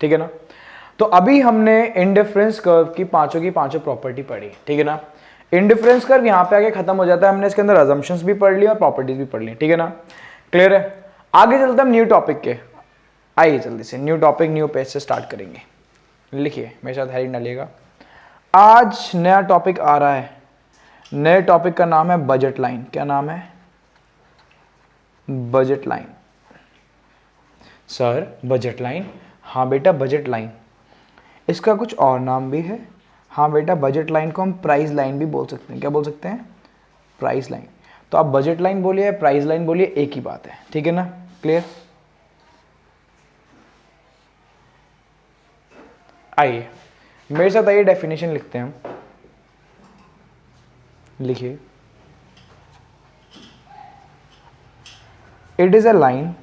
ठीक है ना। तो अभी हमने इंडिफरेंस कर्व की पांचों प्रॉपर्टी पढ़ी, ठीक है ना। इंडिफरेंस कर्व यहाँ पे आके खत्म हो जाता है, हमने इसके अंदर अजम्पशंस भी पढ़ ली और प्रॉपर्टीज भी पढ़ ली, ठीक है ना। क्लियर है। आगे चलते हम न्यू टॉपिक के। आइए जल्दी से न्यू टॉपिक न्यू पेज से स्टार्ट करेंगे। लिखिए मेरे साथ हेडिंग डालिएगा। आज नया टॉपिक आ रहा है, नए टॉपिक का नाम है बजट लाइन। क्या नाम है? Budget line. Sir budget line? हाँ बेटा बजट लाइन। इसका कुछ और नाम भी है। हाँ बेटा, बजट लाइन को हम प्राइस लाइन भी बोल सकते हैं। क्या बोल सकते हैं? Price line. तो आप बजट लाइन बोलिए या प्राइस लाइन बोलिए, एक ही बात है, ठीक है ना। क्लियर। आइए मेरे साथ आइए, डेफिनेशन लिखते हैं हम। लिखिए, it is a line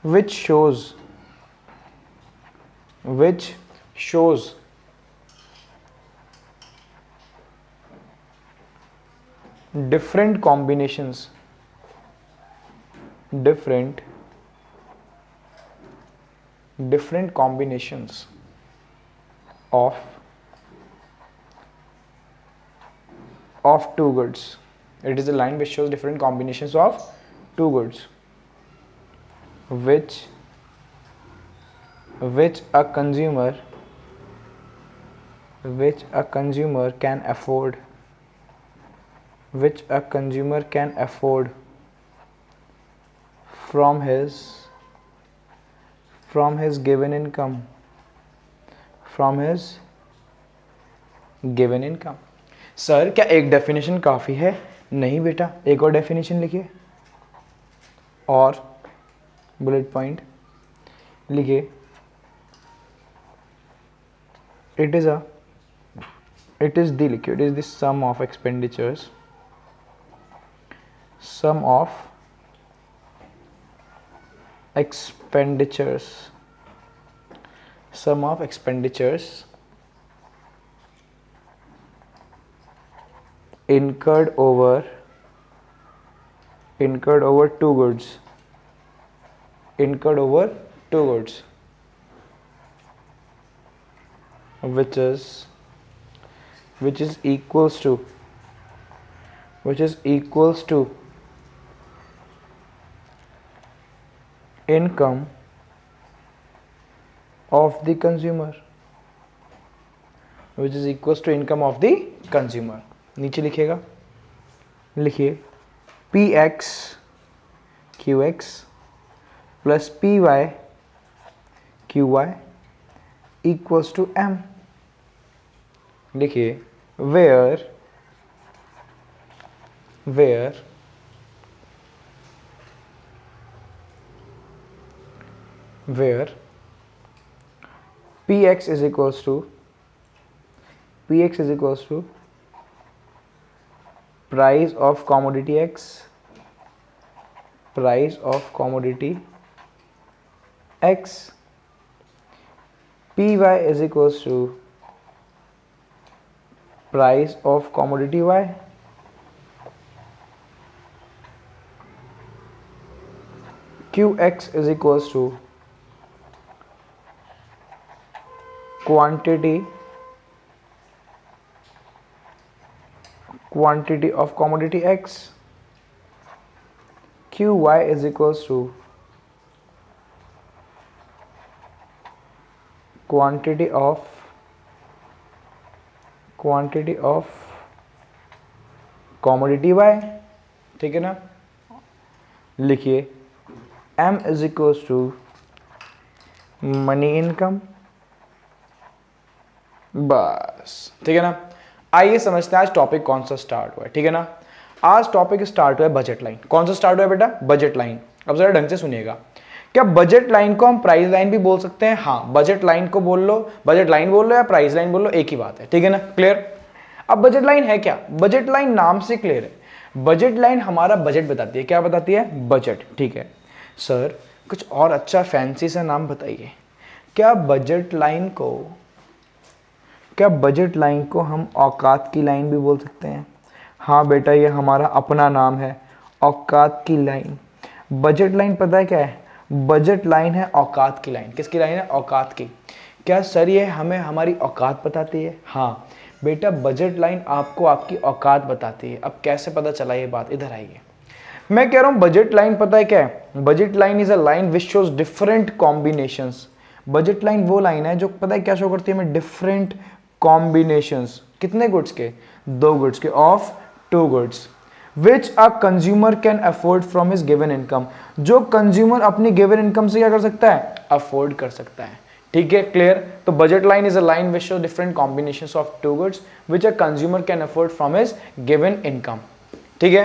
which shows different combinations of two goods. It is a line which shows different combinations of two goods which a consumer can afford from his given income. Sir क्या एक definition काफी है? नहीं बेटा, एक और definition लिखिए और बुलेट पॉइंट लिखिए। it is the sum of expenditures incurred over two goods, which is equals to income of the consumer, नीचे लिखिएगा। लिखिए Px Qx plus Py Qy equals to M। लिखिए where Px is equals to price of commodity X, Py is equals to price of commodity Y, Qx is equals to quantity of commodity X, Qy is equals to quantity of commodity Y, ठीक है ना। लिखिए M is equals to money income. बस ठीक है ना। आइए समझते हैं आज टॉपिक कौन सा स्टार्ट हुआ है, ठीक है ना। आज टॉपिक स्टार्ट हुआ है बजट लाइन। कौन सा स्टार्ट हुआ है बेटा? Budget line. अब जरा ढंग से सुनिएगा। क्या बजट लाइन को हम प्राइस लाइन भी बोल सकते हैं? हाँ, बजट लाइन को बोल लो, बजट लाइन बोल लो या प्राइस लाइन बोल लो, एक ही बात है, ठीक है ना। क्लियर। अब बजट लाइन है क्या? बजट लाइन नाम से क्लियर है। बजट लाइन हमारा बजट बताती है। क्या बताती है? बजट, ठीक है। सर कुछ और अच्छा फैंसी सा नाम बताइए। क्या बजट लाइन को हम औकात की लाइन भी बोल सकते हैं? हाँ बेटा, ये हमारा अपना नाम है, औकात की लाइन। बजट लाइन पता है क्या है? बजट लाइन है औकात की लाइन। किसकी लाइन है? औकात की। क्या सर ये हमें हमारी औकात बताती है? हाँ बेटा, बजट लाइन आपको आपकी औकात बताती है। अब कैसे पता चला ये बात? इधर आइए, मैं कह रहा हूं बजट लाइन पता है क्या है? Budget line is a line which shows different combinations. Budget line वो लाइन है जो पता है क्या शो करती है हमें? Different combinations. कितने गुड्स के? 2 गुड्स के, of 2 goods which a consumer can afford from his given income. जो कंज्यूमर अपनी गिवन इनकम से क्या कर सकता है? अफोर्ड कर सकता है। ठीक है, क्लियर? तो budget line is a line which show different combinations of 2 goods which a consumer can afford from his given income. ठीक है,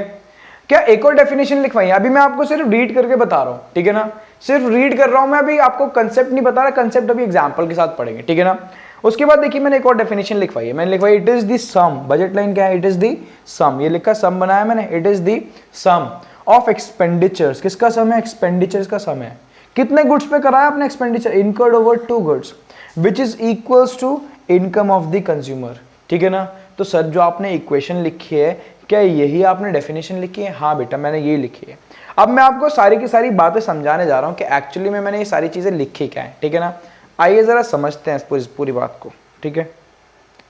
क्या एक और डेफिनेशन लिखवाई? अभी मैं आपको सिर्फ रीड करके बता रहा हूं, ठीक है ना? सिर्फ रीड कर रहा हूं मैं, अभी आपको कंसेप्ट नहीं बता रहा, कंसेप्ट अभी एग्जांपल के साथ पढ़ेंगे, ठीक है ना? उसके बाद देखिए मैंने एक और डेफिनेशन लिखवाई है, मैंने लिखवाई it is the sum. Budget line क्या है? It is the sum. ये लिखा सम बनाया मैंने, it is the sum of expenditures. किसका सम है? एक्सपेंडिचर्स का सम है। कितने गुड्स पे कराया आपने expenditure? Incurred over 2 goods which is equals to income of the consumer. ठीक है ना? तो सर जो आपने इक्वेशन लिखी है, क्या यही आपने डेफिनेशन लिखी है? हाँ बेटा, मैंने ये लिखी है। अब मैं आपको सारी की सारी बातें समझाने जा रहा हूँ कि एक्चुअली में मैंने ये सारी चीजें लिखी क्या है, ठीक है ना? आइए जरा समझते हैं इस पूरी बात को, ठीक है?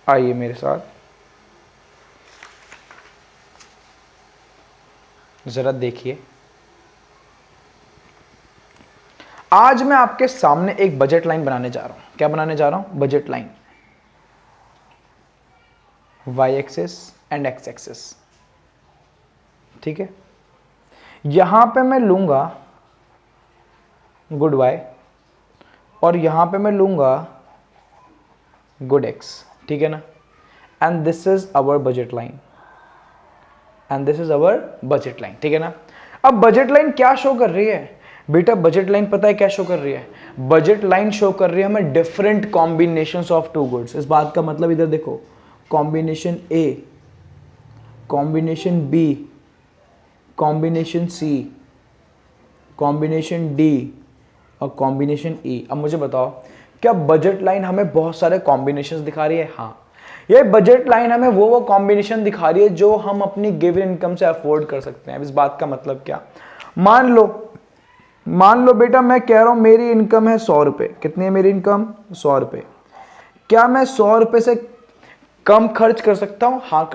आइए मेरे साथ जरा देखिए। आज मैं आपके सामने एक बजट लाइन बनाने जा रहा हूं। क्या बनाने जा रहा हूं? Budget line. Y axis and X axis, ठीक है? यहां पे मैं लूंगा गुड वाई और यहां पे मैं लूंगा गुड एक्स, ठीक है ना? And this is our budget line, and this is our budget line, ठीक है ना? अब बजट लाइन क्या शो कर रही है बेटा? बजट लाइन पता है क्या शो कर रही है? बजट लाइन शो कर रही है हमें डिफरेंट कॉम्बिनेशंस ऑफ 2 गुड्स। इस बात का मतलब इधर देखो, कॉम्बिनेशन ए, कॉम्बिनेशन बी, कॉम्बिनेशन सी, कॉम्बिनेशन डी और कॉम्बिनेशन ई। अब मुझे बताओ, क्या बजट लाइन हमें बहुत सारे कॉम्बिनेशंस दिखा रही है? हाँ, ये बजट लाइन हमें वो कॉम्बिनेशन दिखा रही है जो हम अपनी गिवन इनकम से अफोर्ड कर सकते हैं। इस बात का मतलब क्या? मान लो बेटा, मैं कह रहा हूं मेरी इनकम है 100 रुपए। कितनी है मेरी इनकम? 100 रुपए। क्या मैं 100 रुपए से कम खर्च कर सकता हूं? हाँ,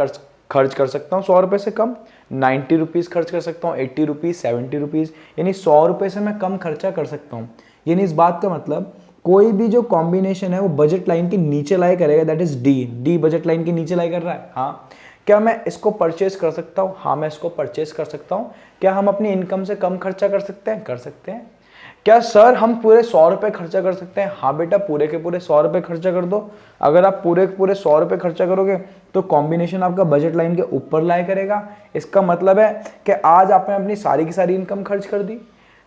खर्च कर सकता हूं 100 रुपए से कम। 90 रुपीज खर्च कर सकता हूँ, 80 रुपीज, 70 रुपीज, यानी 100 रुपए से मैं कम खर्चा कर सकता हूँ। यानी इस बात का मतलब कोई भी जो कॉम्बिनेशन है वो बजट लाइन के नीचे लाई करेगा, that is D. D budget line के नीचे लाई कर रहा है। हाँ, क्या मैं इसको परचेज कर सकता हूँ? हाँ, मैं इसको परचेज कर सकता हूँ। क्या हम अपनी इनकम से कम खर्चा कर सकते हैं? कर सकते हैं। क्या सर हम पूरे 100 रुपए खर्चा कर सकते हैं? हाँ बेटा, पूरे के पूरे 100 रुपए खर्चा कर दो। अगर आप पूरे के पूरे 100 रुपए खर्चा करोगे तो कॉम्बिनेशन आपका बजट लाइन के ऊपर लाया करेगा। इसका मतलब है कि आज आपने अपनी सारी की सारी इनकम खर्च कर दी।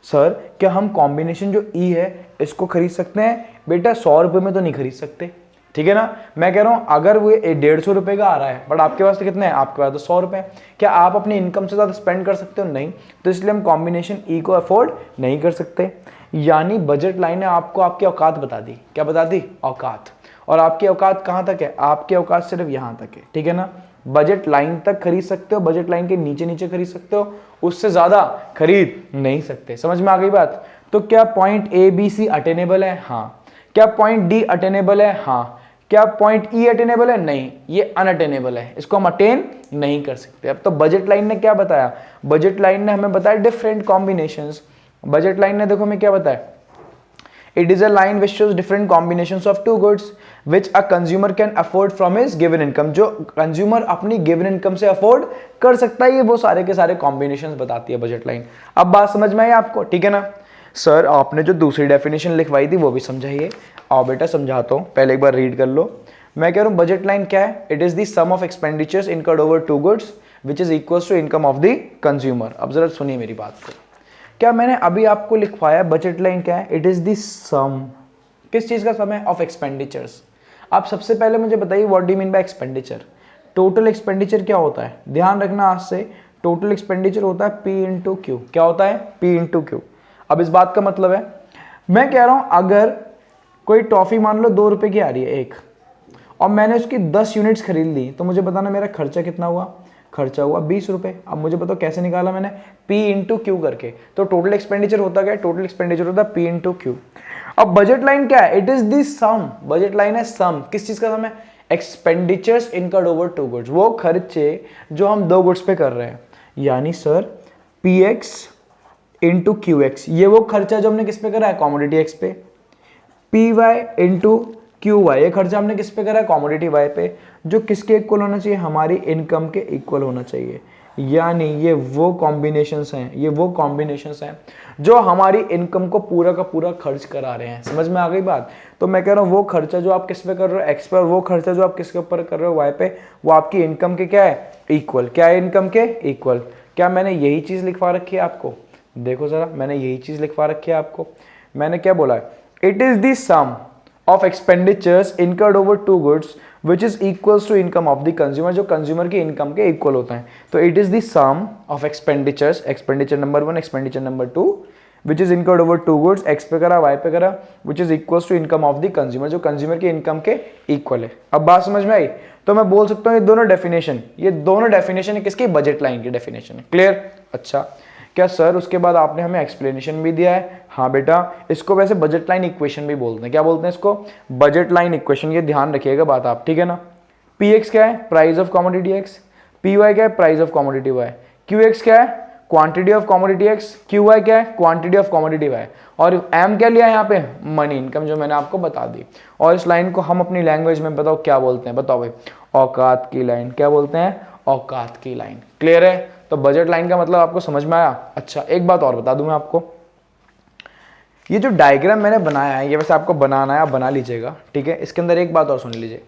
सर क्या हम कॉम्बिनेशन जो ई है इसको खरीद सकते हैं? बेटा 100 रुपए में तो नहीं खरीद सकते, ठीक है ना? मैं कह रहा हूं अगर वो 150 रुपए का आ रहा है बट आपके पास तो कितने हैं? आपके पास तो 100 रुपए। क्या आप अपनी इनकम से ज्यादा स्पेंड कर सकते हो? नहीं। तो इसलिए हम कॉम्बिनेशन ई को अफोर्ड नहीं कर सकते। यानी बजट लाइन ने आपको आपकी औकात बता दी। क्या बता दी? औकात। और आपकी औकात कहां तक है? आपकी औकात सिर्फ यहां तक है, ठीक है ना? बजट लाइन तक खरीद सकते हो, बजट लाइन के नीचे नीचे खरीद सकते हो, उससे ज्यादा खरीद नहीं सकते। समझ में आ गई बात? तो क्या point A B C attainable है? हाँ। क्या पॉइंट डी अटेनेबल है? हाँ। क्या पॉइंट ई अटेनेबल है? नहीं, ये अनअटेनेबल है, इसको हम अटेन नहीं कर सकते। अब तो बजट लाइन ने क्या बताया? बजट लाइन ने हमें बताया डिफरेंट कॉम्बिनेशंस। बजट लाइन ने देखो हमें क्या बताया? It is a line which shows different combinations of 2 goods which a consumer can afford from his given income. जो कंज्यूमर अपनी गिवन इनकम से अफोर्ड कर सकता है, ये वो सारे के सारे कॉम्बिनेशंस बताती है बजट लाइन। अब बात समझ में आई आपको, ठीक है ना? सर आपने जो दूसरी डेफिनेशन लिखवाई थी वो भी समझाइए। आओ बेटा समझाता हूँ, पहले एक बार रीड कर लो। मैं कह रहा हूँ बजट लाइन क्या है? It is the sum of expenditures incurred over 2 goods which is equals to income of the consumer. अब जरा सुनिए मेरी बात को। क्या मैंने अभी आपको लिखवाया बजट लाइन क्या है? इट इज द सम। किस चीज का सम है? Of expenditures. आप सबसे पहले मुझे बताइए what do you mean by expenditure? Total expenditure क्या होता है? ध्यान रखना आज से, टोटल एक्सपेंडिचर होता है P इंटू क्यू। क्या होता है? P into Q. अब इस बात का मतलब है, मैं कह रहा हूं अगर कोई टॉफी मान लो 2 रुपए की आ रही है एक, और मैंने उसकी 10 यूनिट्स खरीद ली, तो मुझे बताना मेरा खर्चा कितना हुआ? खर्चा हुआ 20 रुपए। अब मुझे बताओ कैसे निकाला मैंने, P इंटू क्यू करके। तो टोटल एक्सपेंडिचर होता क्या है, टोटल एक्सपेंडिचर होता है P इंटू क्यू। अब बजट लाइन क्या है, it is the sum, budget line है सम, किस चीज का सम है, expenditures incurred over two goods, वो खर्चे जो हम दो गुड्स पे कर रहे हैं। यानी sir Px into Q x, ये वो खर्चा जो हमने किस पे करा है, कॉमोडिटी एक्स पे। Py इंटू क्यू वाई, ये खर्चा हमने किस पे करा है, कॉमोडिटी वाई पे, जो किसके इक्वल होना चाहिए, हमारी इनकम के इक्वल होना चाहिए। यानी ये वो कॉम्बिनेशंस हैं, ये वो कॉम्बिनेशंस हैं जो हमारी इनकम को पूरा का पूरा खर्च करा रहे हैं। समझ में आ गई बात। तो मैं कह रहा हूँ वो खर्चा जो आप किस पे कर रहे हो, एक्स पर, वो खर्चा जो आप किसके ऊपर कर रहे हो, वाई पे, वो आपकी इनकम के क्या है, इक्वल। क्या है, इनकम के इक्वल। क्या मैंने यही चीज लिखवा रखी है आपको, देखो जरा, मैंने यही चीज लिखवा रखी है आपको। मैंने क्या बोला है, it is the sum of expenditures incurred over two goods which is equals to income of the consumer, जो कंज्यूमर की इनकम के इक्वल होता है। तो it is the sum of expenditures, expenditure number 1, expenditure number 2, which is incurred over two goods, x पे करा, y पे करा, which is equals to income of the consumer, जो कंज्यूमर की इनकम के इक्वल है। अब बात समझ में आई। तो मैं बोल सकता हूँ ये दोनों डेफिनेशन है किसकी, बजट लाइन की डेफिनेशन है। क्लियर। अच्छा, क्या सर उसके बाद आपने हमें एक्सप्लेनेशन भी दिया है, हाँ बेटा, इसको वैसे बजट लाइन इक्वेशन भी बोलते हैं। क्या बोलते हैं इसको, बजट लाइन इक्वेशन। ये ध्यान रखिएगा बात आप, ठीक है ना। Px क्या है, price of commodity X, Py क्या है, price of commodity Y, Qx क्या है, quantity of commodity X, Qy क्या है, क्वांटिटी ऑफ कमोडिटी वाई, और M क्या लिया है यहाँ पे, मनी, इनकम, जो मैंने आपको बता दी। और इस लाइन को हम अपनी लैंग्वेज में बताओ क्या बोलते हैं, बताओ भाई, औकात की लाइन। क्या बोलते हैं, औकात की लाइन। क्लियर है। तो बजट लाइन का मतलब आपको समझ में आया। अच्छा, एक बात और बता दूं मैं आपको, ये जो डायग्राम मैंने बनाया है, ये वैसे आपको बनाना है, आप बना लीजिएगा, ठीक है। इसके अंदर एक बात और सुन लीजिए,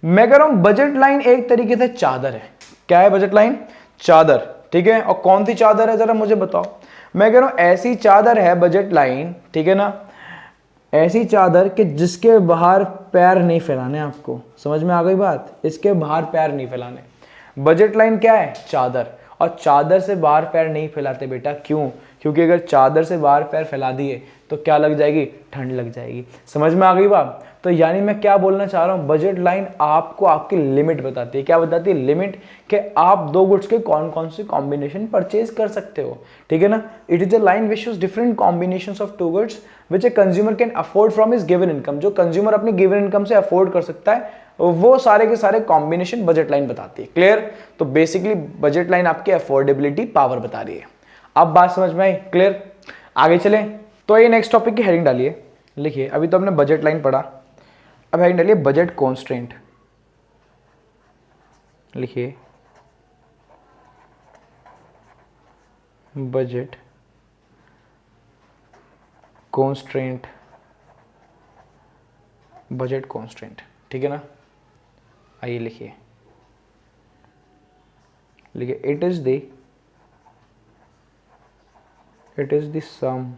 मैं कह रहा हूं बजट लाइन एक तरीके से चादर है। क्या है बजट लाइन, चादर, ठीक है। और कौन सी चादर है जरा मुझे बताओ। मैं कह रहा हूं ऐसी चादर है बजट लाइन, ठीक है ना, ऐसी चादर कि जिसके बाहर पैर नहीं फैलाने। आपको समझ में आ गई बात, इसके बाहर पैर नहीं फैलाने। बजट लाइन क्या है, चादर, और चादर से बाहर पैर नहीं फैलाते बेटा। क्यों, क्योंकि अगर चादर से बाहर पैर फैला दिए तो क्या लग जाएगी, ठंड लग जाएगी। समझ में आ गई बात। तो यानी मैं क्या बोलना चाह रहा हूं, बजट लाइन आपको आपकी लिमिट बताती है। क्या बताती है, लिमिट, कि आप दो गुड्स के कौन कौन से कॉम्बिनेशन परचेज कर सकते हो, ठीक है ना। It is a line which shows different combinations of two goods which a consumer can afford from his given income, जो कंज्यूमर अपनी गिवन इनकम से अफोर्ड कर सकता है, वो सारे के सारे कॉम्बिनेशन बजट लाइन बताती है। क्लियर। तो बेसिकली बजट लाइन आपकी अफोर्डेबिलिटी पावर बता रही है। अब बात समझ में आई, क्लियर। आगे चले, तो ये नेक्स्ट टॉपिक की हेडिंग डालिए, लिखिए। अभी तो हमने बजट लाइन पढ़ा, अब हेडिंग डालिए बजट कॉन्स्ट्रेंट। लिखिए बजट कॉन्स्ट्रेंट, बजट कॉन्स्ट्रेंट, ठीक है ना। आइए लिखिए, लिखिए, it is the sum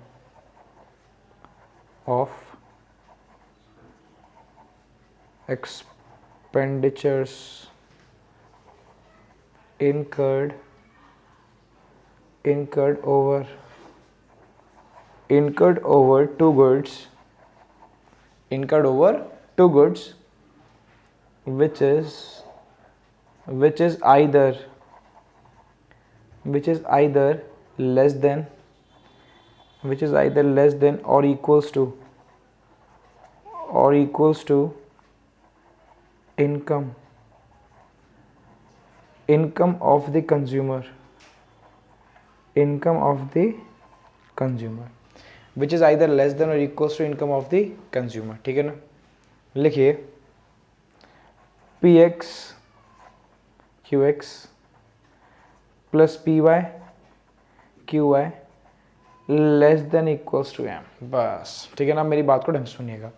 of expenditures incurred over two goods, which is either less than or equals to income of the consumer, which is either less than or equals to income of the consumer, ठीक है ना। लिखिए Px Qx plus Py Qy less than equals to M, बस, ठीक है ना। मेरी बात को ढंग से सुनिएगा।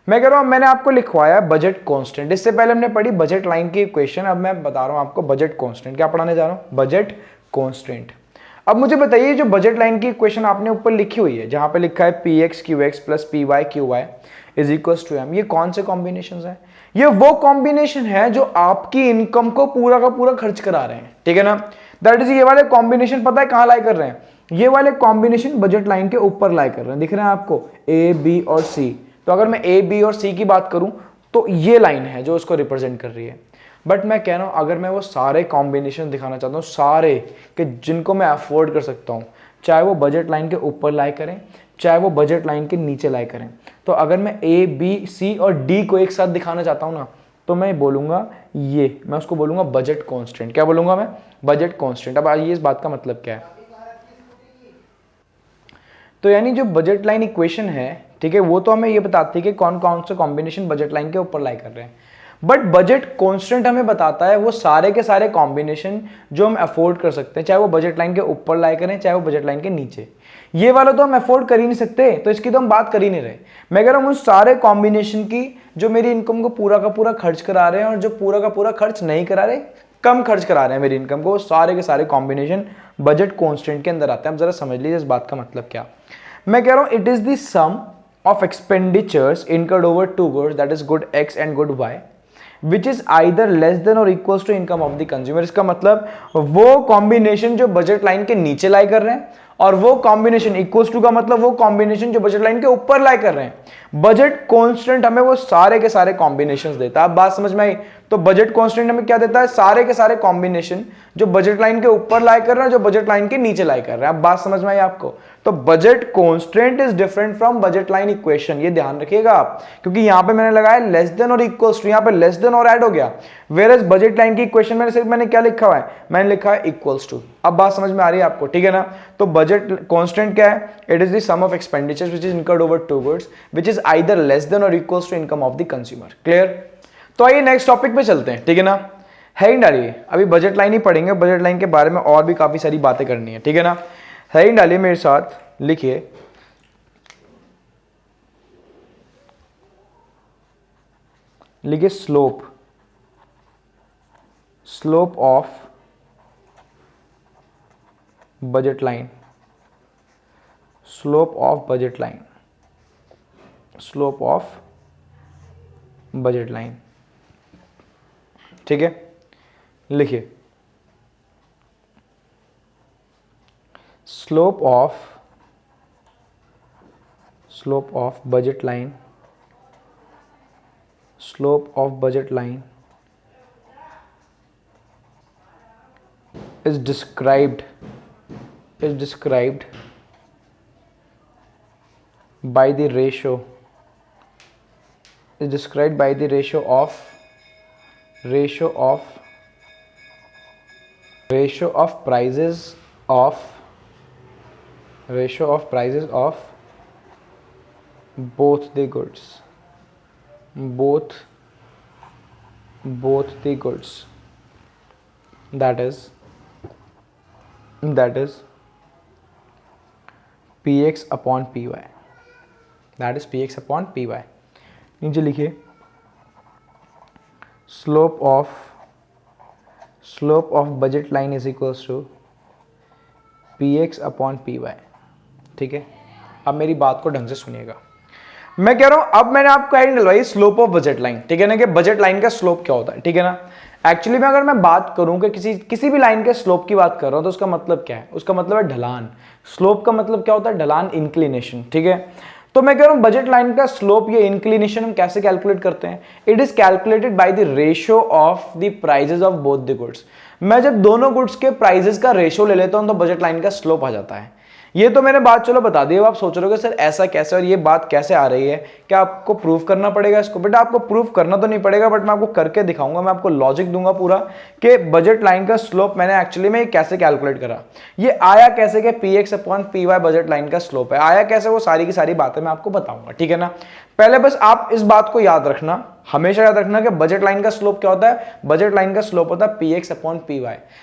मैं कह रहा हूं मैंने आपको लिखवाया बजट कांस्टेंट, इससे पहले हमने पढ़ी बजट लाइन की इक्वेशन, अब मैं बता रहा हूं आपको बजट कांस्टेंट। क्या पढ़ाने जा रहा हूं, बजट कांस्टेंट। अब मुझे बताइए जो बजट लाइन की इक्वेशन आपने ऊपर लिखी हुई है, जहां पे लिखा है Px Qx plus Py Qy is equals to M, ये कौन से कॉम्बिनेशन है, ये वो कॉम्बिनेशन है जो आपकी इनकम को पूरा का पूरा खर्च करा रहे हैं, ठीक है ना। दैट इज, ये वाले कॉम्बिनेशन पता है कहां लाई कर रहे हैं, ये वाले कॉम्बिनेशन बजट लाइन के ऊपर लाई कर रहे हैं, दिख रहे हैं आपको, A B और C। तो अगर मैं A B और C की बात करूं तो ये लाइन है जो उसको रिप्रेजेंट कर रही है। बट मैं कह रहा हूँ अगर मैं वो सारे कॉम्बिनेशन दिखाना चाहता हूँ, सारे कि जिनको मैं अफोर्ड कर सकता हूँ, चाहे वो बजट लाइन के ऊपर लाई करें चाहे वो बजट लाइन के नीचे लाई करें, तो अगर मैं ए बी सी और डी को एक साथ दिखाना चाहता हूँ ना, तो मैं बोलूँगा मैं उसको बोलूँगा बजट कॉन्स्टेंट। क्या बोलूँगा मैं? Budget constant. अब आइए इस बात का मतलब क्या है। तो यानी जो बजट लाइन इक्वेशन है, ठीक है, वो तो हमें ये बताती है कि कौन कौन से कॉम्बिनेशन बजट लाइन के ऊपर लाई कर रहे हैं, बट बजट कांस्टेंट हमें बताता है वो सारे के सारे कॉम्बिनेशन जो हम अफोर्ड कर सकते हैं, चाहे वो बजट लाइन के ऊपर लाई करें चाहे वो बजट लाइन के नीचे। ये वाला तो हम अफोर्ड कर ही नहीं सकते, तो इसकी तो हम बात कर ही नहीं रहे। मैं कह रहा हूँ उन सारे कॉम्बिनेशन की जो मेरी इनकम को पूरा का पूरा खर्च करा रहे हैं और जो पूरा का पूरा खर्च नहीं करा रहे, कम खर्च करा रहे हैं मेरी इनकम को, वो सारे के सारे कॉम्बिनेशन बजट कांस्टेंट के अंदर आते हैं। अब जरा समझ लीजिए इस बात का मतलब क्या। मैं कह रहा हूं it is the sum of expenditures incurred over two goods, that is good X and good Y, which is either less than और equal to income of the consumer. इसका मतलब वो कॉम्बिनेशन जो बजट लाइन के नीचे लाई कर रहे हैं और वो कॉम्बिनेशन इक्वल्स टू का मतलब वो कॉम्बिनेशन जो बजट लाइन के ऊपर लाई कर रहे हैं। बजट कांस्टेंट हमें वो सारे के सारे कॉम्बिनेशंस देता है। आप बात समझ में आई? तो बजट कांस्टेंट हमें क्या देता है? सारे के सारे कॉम्बिनेशन जो बजट लाइन के ऊपर लाई कर रहे हैं, जो बजट लाइन के नीचे लाई कर रहे हैं। आप बात समझ में आई आपको? तो budget constant is different from budget line equation, ये ध्यान रखिएगा आप, क्योंकि यहां पे मैंने लगाया लेस देन और इक्वल्स टू, यहां पे लेस देन और ऐड हो गया, वेयर एज बजट लाइन की इक्वेशन में सिर्फ मैंने क्या लिखा हुआ है? मैंने लिखा है इक्वल्स टू। अब बात समझ में आ रही है आपको? ठीक है ना? तो बजट कांस्टेंट क्या है? It is the sum of expenditures which is incurred over two goods which is either less than और equals to income of the consumer. Clear? तो आइए नेक्स्ट टॉपिक पे चलते हैं, ठीक है ना? हेडिंग डालिए, अभी बजट लाइन ही पढ़ेंगे, बजट लाइन के बारे में और भी काफी सारी बातें करनी है, ठीक है ना? हेडिंग डालिए मेरे साथ, लिखिए slope, slope of budget line, slope of budget line, slope of budget line. ठीक है, लिखिए slope of budget line, slope of budget line is described by the ratio of prices of both the goods, both the goods, that is px upon py, that is px upon py। नीचे लिखिए slope of budget line is equals to px upon py। ठीक है, अब मेरी बात को ढंग से सुनिएगा। मैं कह रहा हूं अब मैंने आपको आइडिया दिलवाई स्लोप ऑफ बजट लाइन, ठीक है ना, कि बजट लाइन का स्लोप क्या होता है, ठीक है ना। एक्चुअली में अगर मैं बात करूं कि किसी भी लाइन के स्लोप की बात कर रहा हूं तो उसका मतलब क्या है? उसका मतलब है ढलान। स्लोप का मतलब क्या होता है? ढलान, इंक्लिनेशन, ठीक है। तो मैं कह रहा हूं बजट लाइन का स्लोप या इंक्लिनेशन हम कैसे कैलकुलेट करते हैं? It is calculated by the ratio of the prices of both the goods. मैं जब दोनों गुड्स के प्राइजेस का रेशियो ले लेता हूं तो बजट लाइन का स्लोप आ जाता है। ये तो मैंने बात चलो बता दी। अब आप सोच रहे हो सर ऐसा कैसे और ये बात कैसे आ रही है, क्या आपको प्रूफ करना पड़ेगा इसको? बेटा आपको प्रूफ करना तो नहीं पड़ेगा, बट मैं आपको करके दिखाऊंगा, मैं आपको लॉजिक दूंगा पूरा कि बजट लाइन का स्लोप मैंने एक्चुअली में कैसे कैलकुलेट करा, ये आया कैसे कि px upon py budget line का स्लोप है, आया कैसे, वो सारी की सारी बातें मैं आपको बताऊंगा, ठीक है ना। पहले बस आप इस बात को याद रखना, हमेशा याद रखना कि बजट लाइन का स्लोप क्या होता है? बजट लाइन का स्लोप होता है px अपॉन py।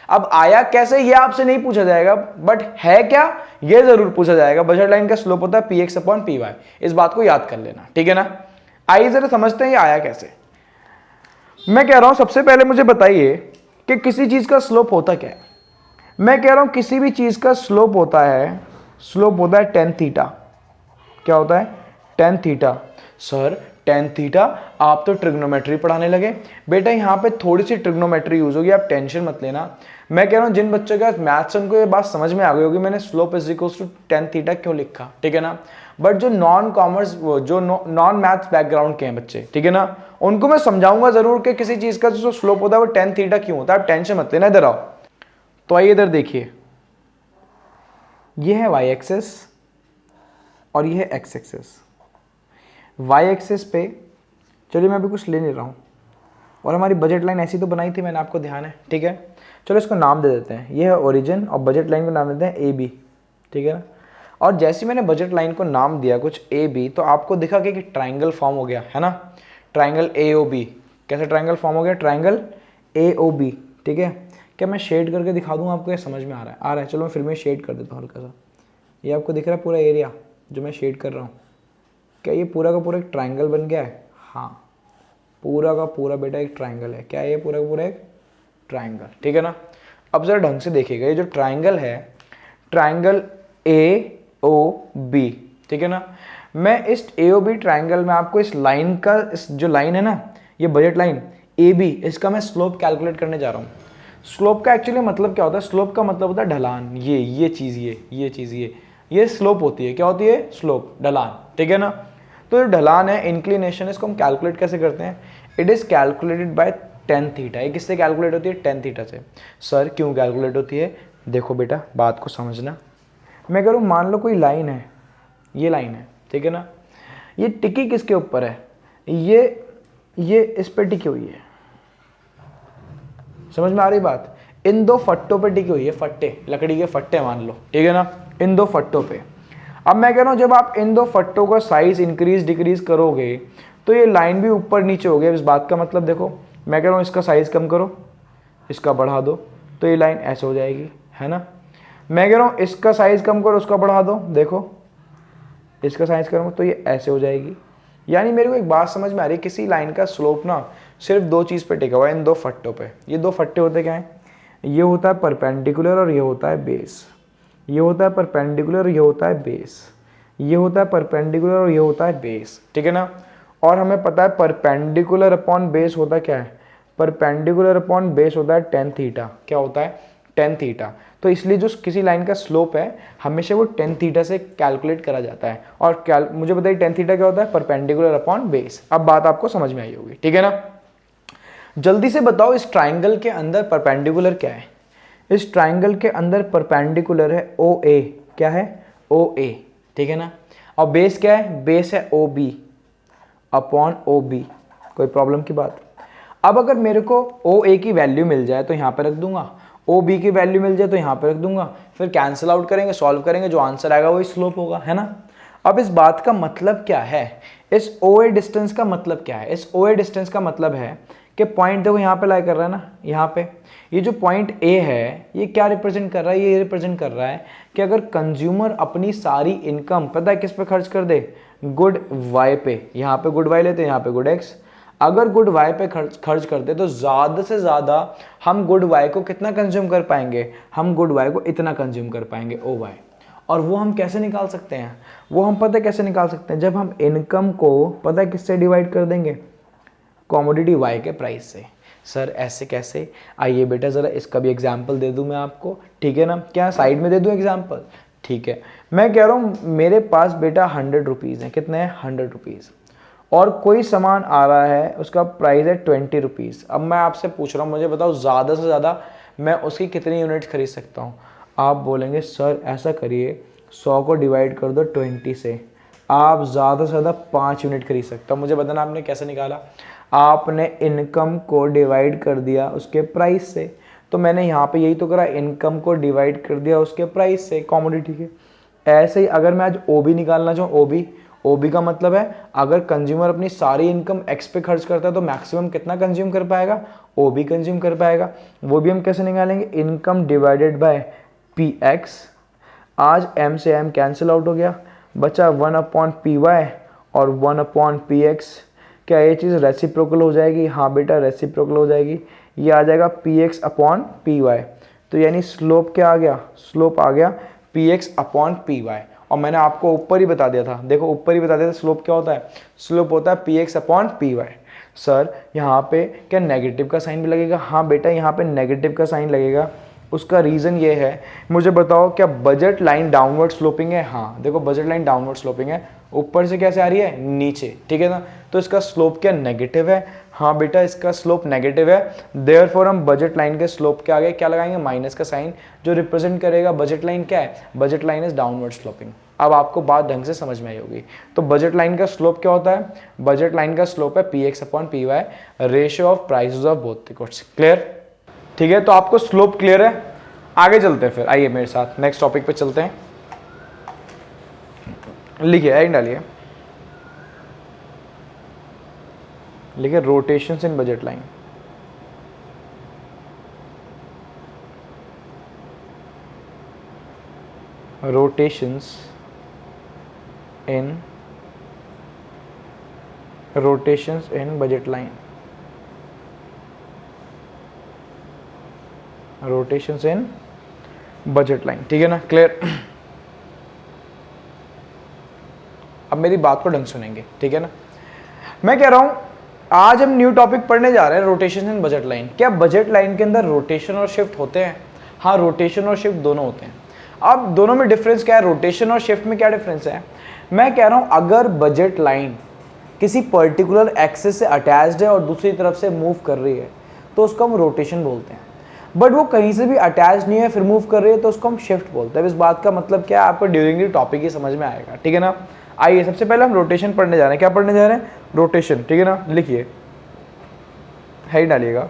अब आया कैसे ये आपसे नहीं पूछा जाएगा, बट है क्या ये जरूर पूछा जाएगा। बजट लाइन का स्लोप होता है px अपॉन py, इस बात को याद कर लेना, ठीक है ना। आइए जरा समझते हैं ये आया कैसे। मैं कह रहा हूं सबसे पहले मुझे बताइए कि किसी चीज का स्लोप होता क्या है। मैं कह रहा हूं किसी भी चीज का स्लोप होता है tan थीटा। क्या होता है? tan theta. Sir tan theta, आप तो ट्रिग्नोमेट्री पढ़ाने लगे। बेटा यहाँ पे थोड़ी सी ट्रिग्नोमेट्री यूज होगी, आप टेंशन मत लेना। मैं कह रहा हूँ जिन बच्चों के पास मैथ्स उनको ये बात समझ में आ गई होगी मैंने slope is equals to tan theta क्यों लिखा, ठीक है ना। बट जो नॉन कॉमर्स जो नॉन मैथ्स बैकग्राउंड के हैं बच्चे, ठीक है ना, उनको मैं समझाऊंगा जरूर कि किसी चीज का जो स्लोप होता है वो टेन थीटा क्यों होता है। आप टेंशन मत लेना, इधर आओ। तो आइए इधर देखिए, ये है वाई एक्सेस और ये है एक्स एक्सेस। वाई एक्सेस पे चलिए मैं अभी कुछ ले नहीं रहा हूँ, और हमारी बजट लाइन ऐसी तो बनाई थी मैंने, आपको ध्यान है, ठीक है। चलो इसको नाम दे देते हैं, ये है ओरिजिन और बजट लाइन को नाम देते हैं ए बी, ठीक है ना। और जैसे मैंने बजट लाइन को नाम दिया कुछ ए बी, तो आपको दिखा कि ट्राइंगल फॉर्म हो गया है ना, ट्राइंगल ए ओ बी। कैसे ट्राइंगल फॉर्म हो गया, ट्राइंगल ए ओ बी, ठीक है। क्या मैं शेड करके दिखा दूँ आपको, या समझ में आ रहा है? आ रहा है, चलो मैं फिर मैं शेड कर देता हूँ हल्का सा। ये आपको दिख रहा है पूरा एरिया जो मैं शेड कर रहा हूँ, क्या ये पूरा का पूरा एक ट्राइंगल बन गया है? हाँ, पूरा का पूरा बेटा एक ट्राइंगल है। क्या है ये पूरा का पूरा एक ट्राइंगल, ठीक है ना। अब जरा ढंग से देखिएगा, ये जो ट्राइंगल है, ट्राइंगल ए ओ बी, ठीक है ना। मैं इस ए ओ बी ट्राइंगल में आपको इस लाइन का, इस जो लाइन है ना, ये बजट लाइन ए बी, इसका मैं स्लोप कैलकुलेट करने जा रहा हूँ। स्लोप का एक्चुअली मतलब क्या होता है? स्लोप का मतलब होता है ढलान। ये चीज़ ये चीज़ ये स्लोप होती है। क्या होती है? स्लोप, ढलान, ठीक है ना। तो जो ढलान है, इंक्लिनेशन, इसको हम कैलकुलेट कैसे करते हैं? It is calculated by tan theta. ये किससे कैलकुलेट होती है? टेन थीटा से। सर क्यों कैलकुलेट होती है? देखो बेटा, बात को समझना। मैं कह रहा हूँ, मान लो कोई लाइन है, ये लाइन है, ठीक है ना। ये टिकी किसके ऊपर है? ये इस पर टिकी हुई है। समझ में आ रही बात? इन दो फट्टों पे टिकी हुई है, फट्टे, लकड़ी के फट्टे मान लो, ठीक है ना, इन दो फट्टों पे। अब मैं कह रहा हूँ, जब आप इन दो फट्टों का साइज इंक्रीज डिक्रीज करोगे तो ये लाइन भी ऊपर नीचे हो गया। इस बात का मतलब देखो, मैं कह रहा हूँ इसका साइज कम करो, इसका बढ़ा दो, तो ये लाइन ऐसे हो जाएगी, है ना। मैं कह रहा हूँ इसका साइज कम करो, उसका बढ़ा दो, देखो इसका साइज करो तो ये ऐसे हो जाएगी। यानी मेरे को एक बात समझ में आ रही है, किसी लाइन का स्लोप ना सिर्फ दो चीज़ पे टिका हुआ है, इन दो फट्टों पे। ये दो फट्टे होते क्या हैं? ये होता है परपेंडिकुलर और ये होता है बेस। ये होता है परपेंडिकुलर और ये होता है बेस। ये होता है परपेंडिकुलर और ये होता है बेस, ठीक है ना। और हमें पता है परपेंडिकुलर अपॉन बेस होता क्या है? परपेंडिकुलर अपॉन बेस होता है टेन थीटा। क्या होता है? Tan theta. तो इसलिए जो किसी लाइन का स्लोप है हमेशा वो टेन थीटा से कैलकुलेट करा जाता है। और मुझे बताइए टेन थीटा क्या होता है? Perpendicular upon base. अब बात आपको समझ में आई होगी, ठीक है ना। जल्दी से बताओ, इस ट्राइंगल के अंदर परपेंडिकुलर क्या है? इस ट्राइंगल के अंदर परपेंडिकुलर है ओ ए। क्या है? ओ ए, ठीक है ना। और बेस क्या है? बेस है O B upon O B. कोई प्रॉब्लम की बात? अब अगर मेरे को ओ ए की वैल्यू मिल जाए तो यहाँ पर रख दूंगा, ओ बी की वैल्यू मिल जाए तो यहाँ पर रख दूंगा, फिर कैंसिल आउट करेंगे, सॉल्व करेंगे, जो आंसर आएगा वही स्लोप होगा, है ना। अब इस बात का मतलब क्या है? इस ओ ए डिस्टेंस का मतलब क्या है? इस ओ ए डिस्टेंस का मतलब है कि पॉइंट देखो यहाँ पे लाई कर रहा है ना, यहाँ पे ये जो पॉइंट ए है ये क्या रिप्रेजेंट कर रहा है? ये रिप्रेजेंट कर रहा है कि अगर कंज्यूमर अपनी सारी इनकम पता है किस पे खर्च कर दे? गुड वाई पे। यहाँ पे गुड वाई लेते हैं, यहाँ पे गुड एक्स। अगर गुड वाई पे खर्च करते तो ज़्यादा से ज़्यादा हम गुड वाई को कितना कंज्यूम कर पाएंगे? हम गुड वाई को इतना कंज्यूम कर पाएंगे, ओ वाई। और वो हम कैसे निकाल सकते हैं? वो हम पता है कैसे निकाल सकते हैं? जब हम इनकम को पता है किससे डिवाइड कर देंगे? कॉमोडिटी वाई के प्राइस से। सर ऐसे कैसे? आइए बेटा ज़रा इसका भी एग्जाम्पल दे दूं मैं आपको, ठीक है ना। क्या साइड में दे दूं एग्जाम्पल? ठीक है। मैं कह रहा हूँ मेरे पास बेटा 100 रुपीज़ हैं। कितने हैं? 100 रुपीज़। और कोई सामान आ रहा है उसका प्राइस है 20 रुपीज़। अब मैं आपसे पूछ रहा हूँ, मुझे बताओ ज़्यादा से ज़्यादा मैं उसकी कितनी यूनिट खरीद सकता हूँ? आप बोलेंगे सर ऐसा करिए, 100 को डिवाइड कर दो 20 से, आप ज़्यादा से ज़्यादा 5 यूनिट खरीद सकता हूँ। मुझे बताना आपने कैसे निकाला? आपने इनकम को डिवाइड कर दिया उसके प्राइस से। तो मैंने यहाँ पे यही तो करा, इनकम को डिवाइड कर दिया उसके प्राइस से, कॉमोडिटी के। ऐसे ही अगर मैं आज ओ बी निकालना चाहूँ, ओ बी का मतलब है अगर कंज्यूमर अपनी सारी इनकम एक्स पे खर्च करता है तो मैक्सिमम कितना कंज्यूम कर पाएगा? ओ बी कंज्यूम कर पाएगा। वो भी हम कैसे निकालेंगे? Income divided by P x. आज एम से एम कैंसिल आउट हो गया, बचा 1 अपॉन पी वाई और 1 अपॉन पी एक्स। क्या ये चीज़ रेसिप्रोकल हो जाएगी? हाँ बेटा रेसिप्रोकल हो जाएगी। ये आ जाएगा P x upon P Y. तो यानी स्लोप क्या आ गया? स्लोप आ गया P x upon P Y. और मैंने आपको ऊपर ही बता दिया था, देखो ऊपर ही बता दिया था स्लोप क्या होता है? स्लोप होता है P x upon P Y. Sir यहाँ पे क्या नेगेटिव का साइन भी लगेगा? हाँ बेटा यहाँ पे नेगेटिव का साइन लगेगा, उसका रीज़न ये है, मुझे बताओ क्या बजट लाइन डाउनवर्ड स्लोपिंग है? हाँ, देखो बजट लाइन डाउनवर्ड स्लोपिंग है, ऊपर से कैसे आ रही है? नीचे, ठीक है ना। तो इसका स्लोप क्या नेगेटिव है? हाँ बेटा, इसका स्लोप नेगेटिव है। देयरफॉर हम बजट लाइन के स्लोप के आगे क्या लगाएंगे? माइनस का साइन, जो रिप्रेजेंट करेगा बजट लाइन क्या है? Budget line is downward sloping. अब आपको बात ढंग से समझ में आई होगी। तो बजट लाइन का स्लोप क्या होता है? बजट लाइन का स्लोप है px upon py, ratio of prices of both the goods. Clear? ठीक है, तो आपको स्लोप क्लियर है। आगे चलते हैं फिर, आइए मेरे साथ नेक्स्ट टॉपिक पे चलते हैं। लिखिए, एंड डालिए, लिखिए रोटेशंस इन बजट लाइन। रोटेशंस इन बजट लाइन। रोटेशंस इन बजट लाइन, ठीक है ना। क्लियर? अब मेरी बात को ढंग सुनेंगे, ठीक है ना। मैं कह रहा हूं आज हम न्यू टॉपिक पढ़ने जा रहे हैं, रोटेशन इन बजट लाइन। क्या बजट लाइन के अंदर रोटेशन और शिफ्ट होते हैं? हाँ, रोटेशन और शिफ्ट दोनों होते हैं। अब दोनों में डिफरेंस क्या है? रोटेशन और शिफ्ट में क्या डिफरेंस है? मैं कह रहा हूं अगर बजट लाइन किसी पर्टिकुलर एक्सिस से अटैच्ड है और दूसरी तरफ से मूव कर रही है तो उसको हम रोटेशन बोलते हैं। बट वो कहीं से भी अटैच नहीं है फिर मूव कर रही है तो उसको हम शिफ्ट बोलते हैं। इस बात का मतलब क्या है आपको ड्यूरिंग द टॉपिक ही समझ में आएगा, ठीक है ना। आइए सबसे पहले हम रोटेशन पढ़ने जा रहे हैं। क्या पढ़ने जा रहे हैं? रोटेशन, ठीक है ना। लिखिए, है डालिएगा।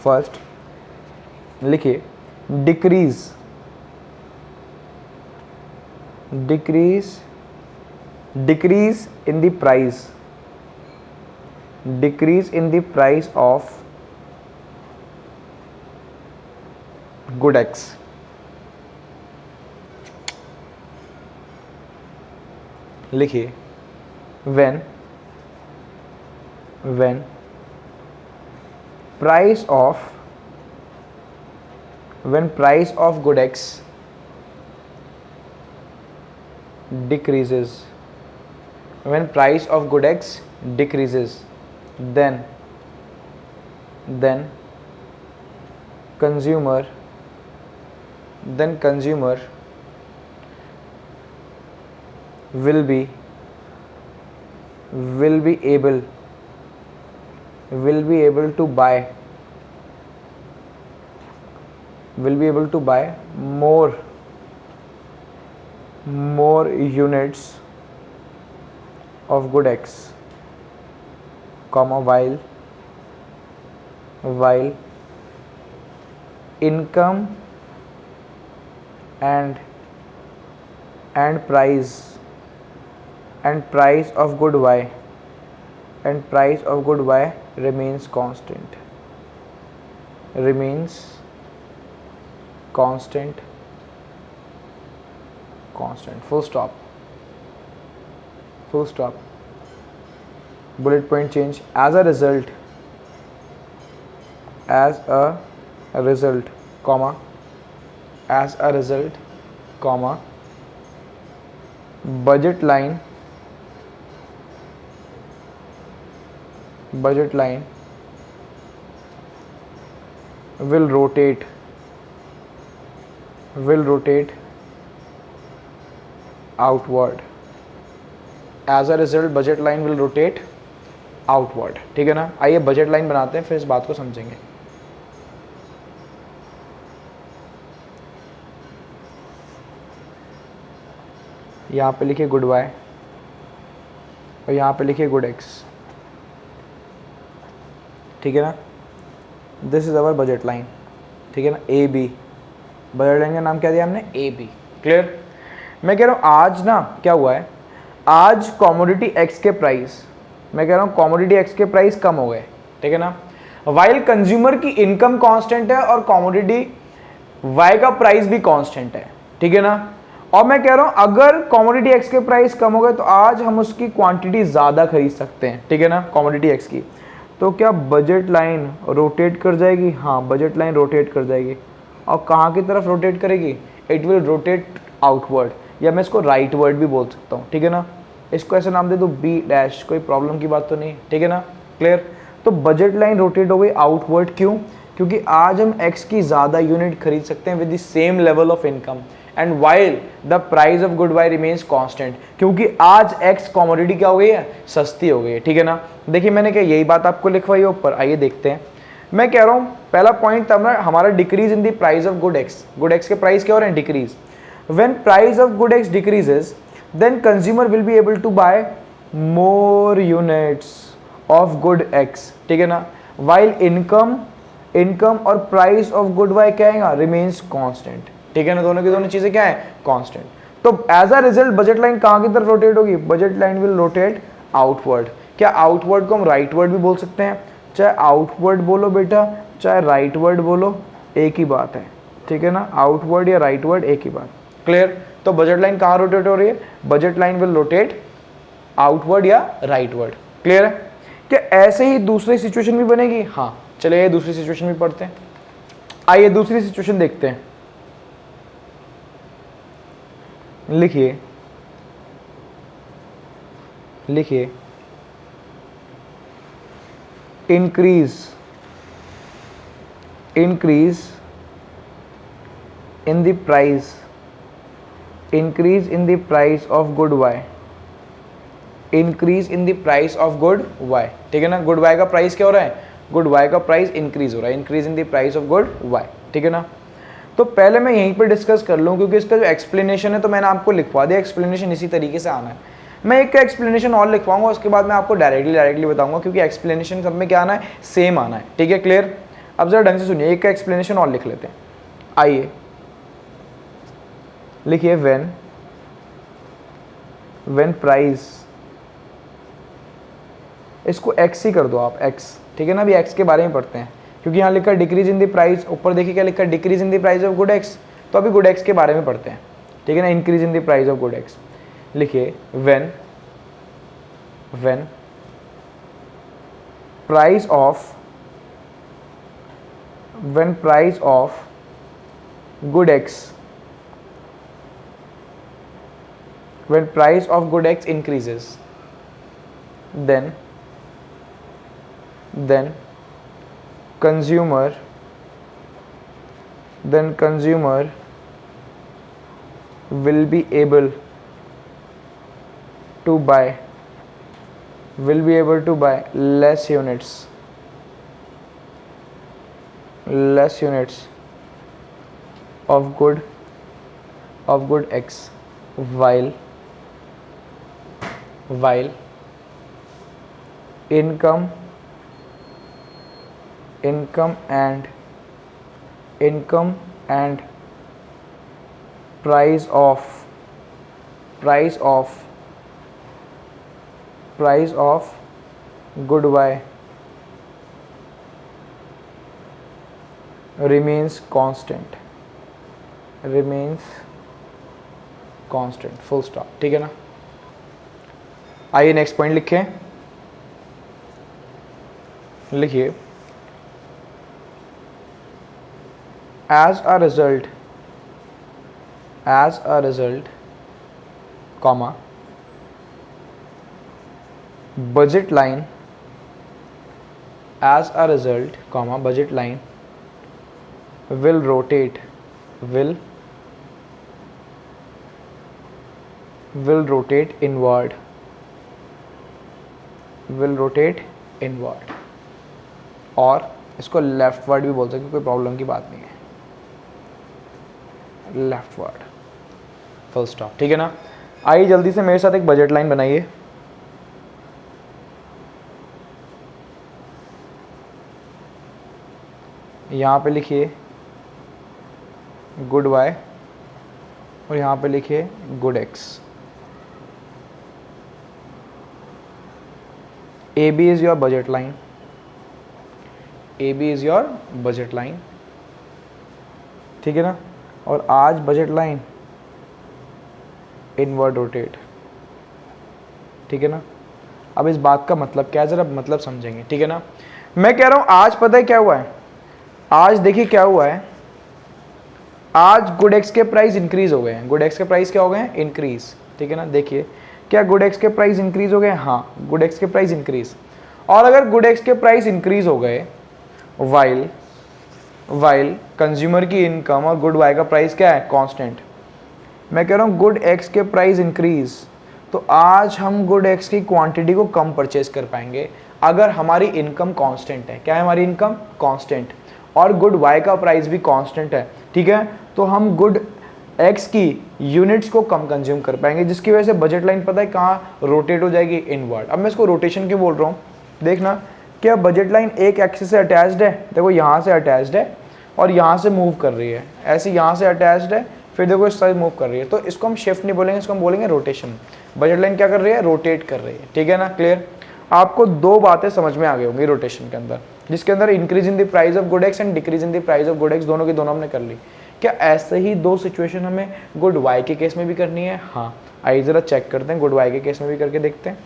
फर्स्ट लिखिए decrease in the price, decrease in the price of good X. लिखिए when price of good X decreases, when price of good X decreases, then consumer will be able to buy more units of good X, comma, while income and price of good Y remains constant, full stop, bullet point change. As a result, comma, budget line will rotate outward. As a result, budget line will rotate outward, ठीक है ना। आइए budget line बनाते हैं फिर इस बात को समझेंगे। यहाँ पे लिखिए गुड वाई और यहाँ पे लिखिए गुड एक्स, ठीक है ना। This is our budget line, ठीक है ना। ए बी, बजट लाइन का नाम क्या दिया हमने? A B. क्लियर? मैं कह रहा हूँ आज ना क्या हुआ है, आज कॉमोडिटी एक्स के प्राइस, मैं कह रहा हूँ कॉमोडिटी एक्स के प्राइस कम हो गए, ठीक है ना। वाइल कंज्यूमर की इनकम कांस्टेंट है और कॉमोडिटी वाई का प्राइस भी कांस्टेंट है, ठीक है ना। और मैं कह रहा हूं अगर कॉमोडिटी एक्स के प्राइस कम हो गए तो आज हम उसकी क्वांटिटी ज्यादा खरीद सकते हैं, ठीक है ना, कॉमोडिटी एक्स की। तो क्या बजट लाइन रोटेट कर जाएगी? हाँ, बजट लाइन रोटेट कर जाएगी। और कहाँ की तरफ रोटेट करेगी? इट विल रोटेट आउटवर्ड, या मैं इसको राइट वर्ड भी बोल सकता हूँ, ठीक है ना। इसको ऐसे नाम दे दो बी डैश, कोई प्रॉब्लम की बात तो नहीं, ठीक है ना। क्लियर? तो बजट लाइन रोटेट हो गई आउटवर्ड, क्यों? क्योंकि आज हम x की ज़्यादा यूनिट खरीद सकते हैं with the same level of income, and while the price of good Y remains constant, क्योंकि आज x कॉमोडिटी क्या हो गई है, सस्ती हो गई है, ठीक है ना। देखिए मैंने क्या यही बात आपको लिखवाई है ऊपर, आइए देखते हैं। मैं कह रहा हूँ पहला पॉइंट था हमारा decrease in the price of good X के प्राइस क्या हो रहे हैं, decrease. When price of good X decreases then consumer will be able to buy more units of good X, ठीक है ना। वाइल इनकम और प्राइस ऑफ गुड वाई क्या है, रिमेन्स कांस्टेंट, ठीक है ना। दोनों की दोनों चीजें क्या है, कांस्टेंट। तो as a result budget line कहाँ की तरफ रोटेट होगी, budget line will rotate outward. क्या आउटवर्ड को हम राइटवर्ड भी बोल सकते हैं, चाहे आउटवर्ड बोलो बेटा चाहे राइटवर्ड बोलो एक ही बात है, ठीक है ना। आउटवर्ड या राइटवर्ड एक ही बात, क्लियर। तो बजट लाइन कहाँ रोटेट हो रही है, budget line will rotate outward या राइटवर्ड, क्लियर है। क्या ऐसे ही दूसरी सिचुएशन भी बनेगी, हाँ चलिए दूसरी सिचुएशन भी पढ़ते हैं। आइए दूसरी सिचुएशन देखते हैं। लिखिए increase in the price of good Y, increase in the price of good Y, ठीक है ना। गुड वाई का प्राइस क्या हो रहा है, गुड वाई का प्राइस इंक्रीज हो रहा है, increase in the price of good Y, ठीक है ना। तो पहले मैं यहीं पर डिस्कस कर लूँ क्योंकि इसका जो एक्सप्लेनेशन है तो मैंने आपको लिखवा दिया, एक्सप्लेनेशन इसी तरीके से आना है। मैं एक का एक्सप्लेनेशन और लिखवाऊंगा, उसके बाद मैं आपको डायरेक्टली बताऊंगा क्योंकि एक्सप्लेनेशन सब में क्या आना है, सेम आना है, ठीक है, क्लियर। अब जरा ढंग से सुनिए, एक का एक्सप्लेनेशन और लिख लेते हैं। आइए लिखिए व्हेन प्राइस, इसको x ही कर दो आप, x, ठीक है ना। अभी x के बारे में पढ़ते हैं क्योंकि यहाँ लिखा डिक्रीज इन द प्राइस, ऊपर देखिए क्या लिखा, decrease in the price of good x. तो अभी गुड एक्स के बारे में पढ़ते हैं, ठीक है ना। Increase in the price of good X, लिखिए when price of good X, when price of good x increases then consumer will be able to buy less units of good x while income and price of good y remains constant, full stop, ठीक है ना। आइए next point लिखें, लिखिए as a result comma budget line, as a result comma budget line will rotate inward, और इसको left word भी बोल सकते, कोई प्रॉब्लम की बात नहीं है, लेफ्ट वर्ड, फुल स्टॉप, ठीक है ना। आइए जल्दी से मेरे साथ एक बजट लाइन बनाइए। यहाँ पे लिखिए गुड वाई और यहाँ पे लिखिए good X. A B is your budget line, ठीक है ना। और आज बजट लाइन इनवर्ड रोटेट, ठीक है ना। अब इस बात का मतलब क्या है, जरा मतलब समझेंगे, ठीक है ना। मैं कह रहा हूं आज पता है क्या हुआ है, आज देखिए क्या हुआ है, आज गुड एक्स के प्राइस इंक्रीज हो गए हैं, गुड एक्स के प्राइस क्या हो गए हैं, इंक्रीज, ठीक है ना। देखिए क्या गुड एक्स के प्राइस इंक्रीज हो गए, हाँ गुड एक्स के प्राइस इंक्रीज। और अगर गुड एक्स के प्राइस इंक्रीज हो गए वाइल वाइल कंज्यूमर की इनकम और गुड वाई का प्राइस क्या है, कांस्टेंट। मैं कह रहा हूँ गुड एक्स के प्राइस इंक्रीज, तो आज हम गुड एक्स की क्वांटिटी को कम परचेज कर पाएंगे अगर हमारी इनकम कांस्टेंट है। क्या है हमारी इनकम, कांस्टेंट, और गुड वाई का प्राइस भी कांस्टेंट है, ठीक है। तो हम गुड एक्स की यूनिट्स को कम कंज्यूम कर पाएंगे, जिसकी वजह से बजट लाइन पता है कहाँ रोटेट हो जाएगी, इनवर्ड। अब मैं इसको रोटेशन क्यों बोल रहा हूँ, देखना क्या बजट लाइन एक एक्सिस से अटैच्ड है, देखो यहाँ से अटैच्ड है और यहाँ से मूव कर रही है, ऐसे यहाँ से अटैच्ड है, फिर देखो इस साइड मूव कर रही है, तो इसको हम शिफ्ट नहीं बोलेंगे, इसको हम बोलेंगे रोटेशन। बजट लाइन क्या कर रही है, रोटेट कर रही है, ठीक है ना, क्लियर। आपको दो बातें समझ में आ गई होंगी रोटेशन के अंदर, जिसके अंदर increase in the price of good X and decrease in the price of good x, दोनों की दोनों हमने कर ली। क्या ऐसे ही दो सिचुएशन हमें गुड वाई के केस में भी करनी है, हाँ। आइए जरा चेक करते हैं, गुड वाई के केस में भी करके देखते हैं।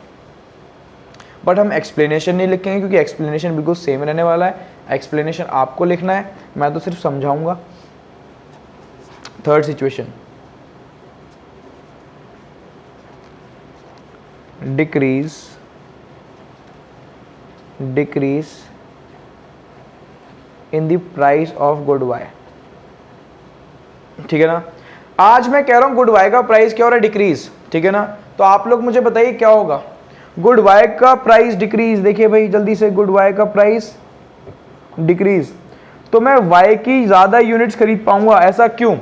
बट हम एक्सप्लेनेशन नहीं लिखेंगे क्योंकि एक्सप्लेनेशन बिल्कुल सेम रहने वाला है, एक्सप्लेनेशन आपको लिखना है, मैं तो सिर्फ समझाऊंगा। Third situation, decrease in the price of good Y, ठीक है ना। आज मैं कह रहा हूं गुड वाई का प्राइस क्या हो रहा है, डिक्रीज, ठीक है ना। तो आप लोग मुझे बताइए क्या होगा, गुड वाई का प्राइस डिक्रीज, देखिए भाई जल्दी से, गुड वाई का प्राइस डिक्रीज, तो मैं वाई की ज्यादा यूनिट्स खरीद पाऊंगा, ऐसा क्यों।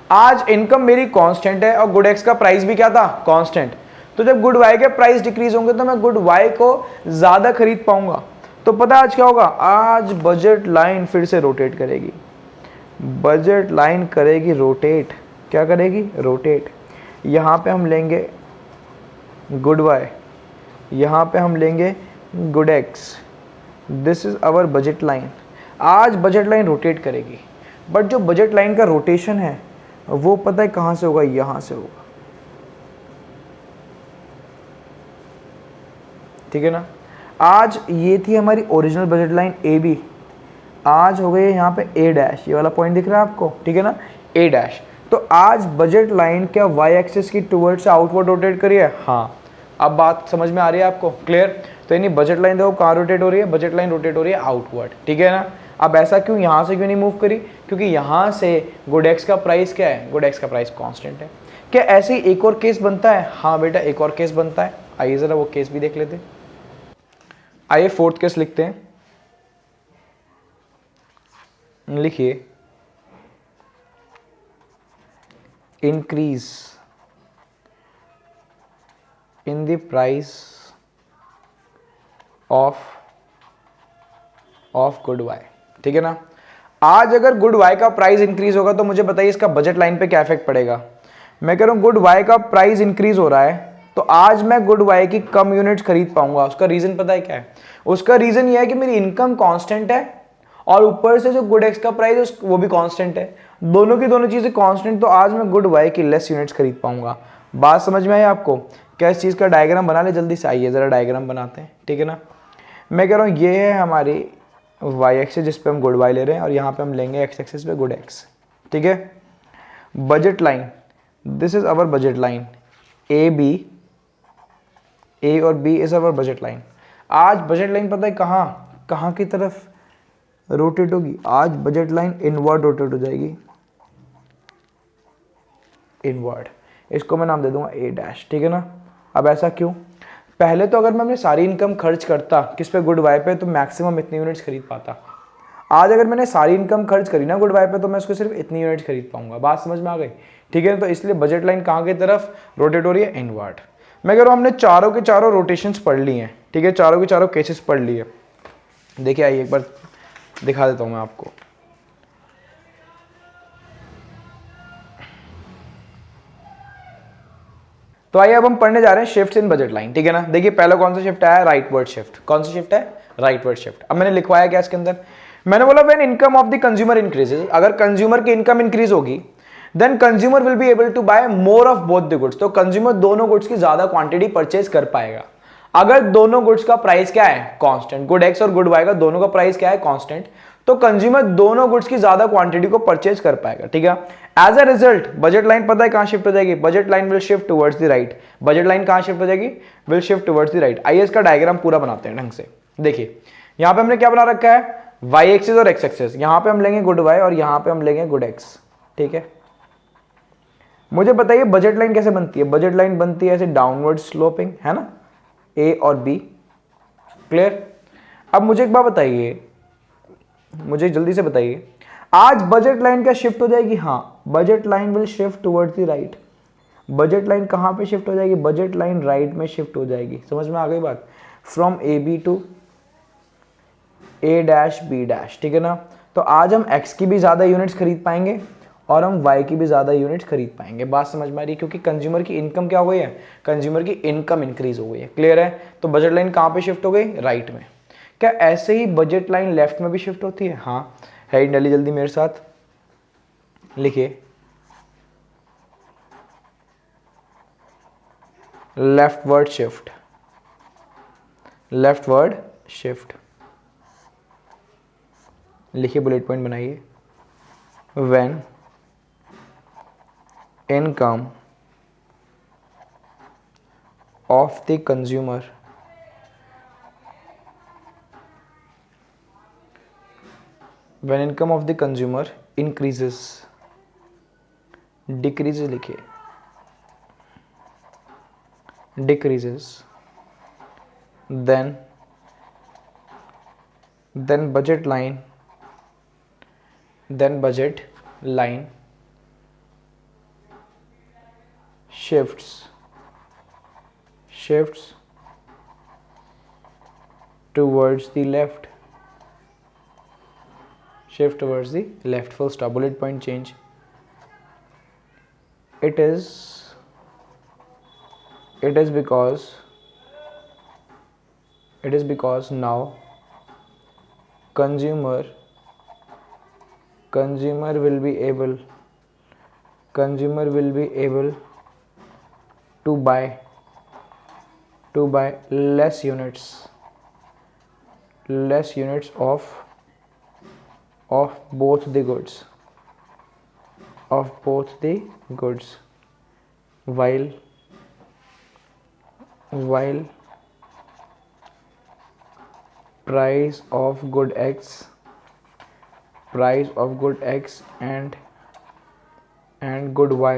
आज इनकम मेरी कांस्टेंट है और गुड एक्स का प्राइस भी क्या था, कांस्टेंट, तो जब गुड वाई के प्राइस डिक्रीज होंगे तो मैं गुड वाई को ज्यादा खरीद पाऊंगा। तो पता आज क्या होगा, आज बजट लाइन फिर से रोटेट करेगी, बजट लाइन करेगी रोटेट, क्या करेगी, रोटेट। यहाँ पे हम लेंगे गुड वाई, यहाँ पे हम लेंगे good X, this is our budget line. आज बजट लाइन रोटेट करेगी, बट जो बजट लाइन का रोटेशन है वो पता है कहाँ से होगा, यहाँ से होगा, ठीक है ना। आज ये थी हमारी original budget line A B, आज हो गई यहाँ पे ए डैश, ये वाला पॉइंट दिख रहा है आपको, ठीक है ना, ए डैश। तो आज बजट लाइन क्या वाई एक्सिस की टुवर्ड से आउटवर्ड रोटेट करी है, हाँ। अब बात समझ में आ रही है आपको, क्लियर। तो यानी बजट लाइन देखो कहाँ रोटेट हो रही है, बजट लाइन रोटेट हो रही है आउटवर्ड, ठीक है ना। अब ऐसा क्यों, यहाँ से क्यों नहीं मूव करी, क्योंकि यहाँ से गुड एक्स का प्राइस क्या है, गुड एक्स का प्राइस कांस्टेंट है। क्या ऐसे ही एक और केस बनता है, हाँ बेटा एक और केस बनता है, आइए जरा वो केस भी देख लेते हैं। आइए फोर्थ केस लिखते हैं, लिखिए, increase in the price of good Y, ठीक है ना। आज अगर गुड वाई का प्राइस इंक्रीज होगा तो मुझे बताइए इसका बजट लाइन पे क्या इफेक्ट पड़ेगा। मैं कह रहा हूं गुड वाई का प्राइस इंक्रीज हो रहा है तो आज मैं गुड वाई की कम यूनिट्स खरीद पाऊंगा। उसका रीजन पता है क्या है, उसका रीजन ये है कि मेरी इनकम कांस्टेंट है और ऊपर से जो गुड एक्स का प्राइस है वो भी कांस्टेंट है, दोनों की दोनों चीजें कांस्टेंट, तो आज मैं गुड वाई की लेस यूनिट्स खरीद पाऊंगा। बात समझ में आई आपको, क्या इस चीज का डायग्राम बना ले जल्दी से, आइए जरा डायग्राम बनाते हैं, ठीक है ना। मैं कह रहा हूँ ये है हमारी वाई एक्सिस जिस पे हम गुड वाई ले रहे हैं और यहाँ पे हम लेंगे एक्स एक्सिस पे गुड एक्स, ठीक है। Budget line, this is our budget line, A B, A और B is our budget line. आज बजट लाइन पता है कहाँ कहाँ की तरफ रोटेट होगी, आज बजट लाइन इनवर्ड रोटेट हो जाएगी, इनवर्ड, इसको मैं नाम दे दूंगा ए डैश, ठीक है ना। अब ऐसा क्यों, पहले तो अगर मैं अपनी सारी इनकम खर्च करता किस पे, गुड वाई पे, तो मैक्सिमम इतनी यूनिट्स खरीद पाता। आज अगर मैंने सारी इनकम खर्च करी ना गुड वाई पे तो मैं उसको सिर्फ इतनी यूनिट्स खरीद पाऊंगा। बात समझ में आ गई, ठीक है। तो इसलिए बजट लाइन कहाँ की तरफ रोटेट हो रही है, इनवर्ड। मैं कह रहा हूँ हमने चारों के चारों रोटेशंस पढ़ ली हैं, ठीक है, चारों के चारों केसेस पढ़ लिए। देखिए आइए एक बार दिखा देता हूँ मैं आपको। तो आइए अब हम पढ़ने जा रहे हैं शिफ्ट इन बजट लाइन, ठीक है ना। देखिए पहला कौन सा शिफ्ट आया, राइटवर्ड शिफ्ट। कौन सा शिफ्ट है, राइटवर्ड शिफ्ट। अब मैंने लिखवाया क्या इसके अंदर, मैंने बोला when income of the consumer increases, अगर कंज्यूमर की इनकम इंक्रीज होगी then consumer will be able to buy more of both the goods, तो कंज्यूमर दोनों गुड्स की ज्यादा क्वांटिटी परचेज कर पाएगा। अगर दोनों गुड्स का प्राइस क्या है, कांस्टेंट, गुड एक्स और गुड वाई का दोनों का प्राइस क्या है, कांस्टेंट, तो कंज्यूमर दोनों गुड्स की ज्यादा क्वांटिटी को परचेज कर पाएगा, ठीक है। As a result budget line पता है कहां शिफ्ट हो जाएगी, budget line will shift towards the right. Budget line कहां शिफ्ट हो जाएगी, will shift towards the right. आइए इसका डायग्राम पूरा बनाते हैं ढंग से। देखिए यहां पे हमने क्या बना रखा है, वाई एक्सिस और एक्स एक्सिस, यहां पे हम लेंगे गुड वाई और यहां पे हम लेंगे गुड एक्स, ठीक है। मुझे बताइए बजट लाइन कैसे बनती है? बजट लाइन बनती है ऐसे डाउनवर्ड स्लोपिंग, है ना, ए और बी, क्लियर। अब मुझे एक बात बताइए, मुझे जल्दी से बताइए, आज बजट लाइन क्या शिफ्ट हो जाएगी? हाँ, budget line will shift towards the right. Budget line कहां पे शिफ्ट हो जाएगी? बजट लाइन राइट में शिफ्ट हो जाएगी। समझ में आ गई बात? From A B to A dash B dash, ठीक है ना। तो आज हम x की भी ज़्यादा यूनिट्स खरीद पाएंगे और हम y की भी ज़्यादा यूनिट्स खरीद पाएंगे। बात समझ में आ रही है? क्योंकि कंज्यूमर की इनकम क्या हो गई है? कंज्यूमर की इनकम इंक्रीज हो गई है, क्लियर है। तो बजट लाइन कहाँ पे शिफ्ट हो गई? राइट में। क्या ऐसे ही बजट लाइन लेफ्ट में भी शिफ्ट होती है? हाँ है। जल्दी जल्दी मेरे साथ लिखिए, लेफ्टवर्ड शिफ्ट, लेफ्टवर्ड शिफ्ट लिखिए, बुलेट पॉइंट बनाइए। When income of the consumer when income of the consumer increases, decreases लिखिए, decreases, then budget line shifts towards the left, shift towards the left, full stop, bullet point change. It is because now consumer will be able to buy less units of both the goods, while price of good X and good Y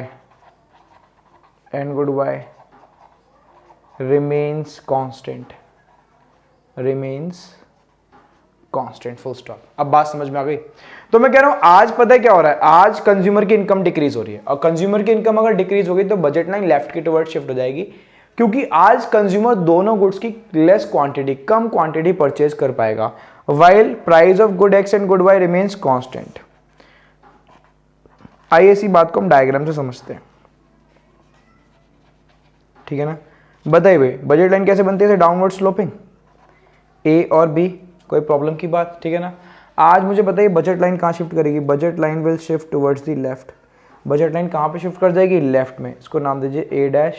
remains constant, full stop. अब बात समझ में आ गई? तो मैं कह रहा हूं आज पता है क्या हो रहा है? आज कंज्यूमर की इनकम डिक्रीज हो रही है, और कंज्यूमर की इनकम अगर डिक्रीज होगी तो बजट लाइन लेफ्ट की टुवर्ड शिफ्ट हो जाएगी, क्योंकि आज कंज्यूमर दोनों गुड्स की लेस क्वांटिटी, कम क्वांटिटी परचेज कर पाएगा, while price of good X and good Y remains constant. आइए इसी बात को हम डायग्राम से समझते हैं, ठीक है ना। बताइए भाई बजट लाइन कैसे बनती है? डाउनवर्ड स्लोपिंग, ए और बी, कोई प्रॉब्लम की बात, ठीक है ना। आज मुझे बताइए बजट लाइन कहाँ शिफ्ट करेगी? Budget line will shift towards the left. Budget line कहाँ पे शिफ्ट कर जाएगी? लेफ्ट में। इसको नाम दीजिए ए डैश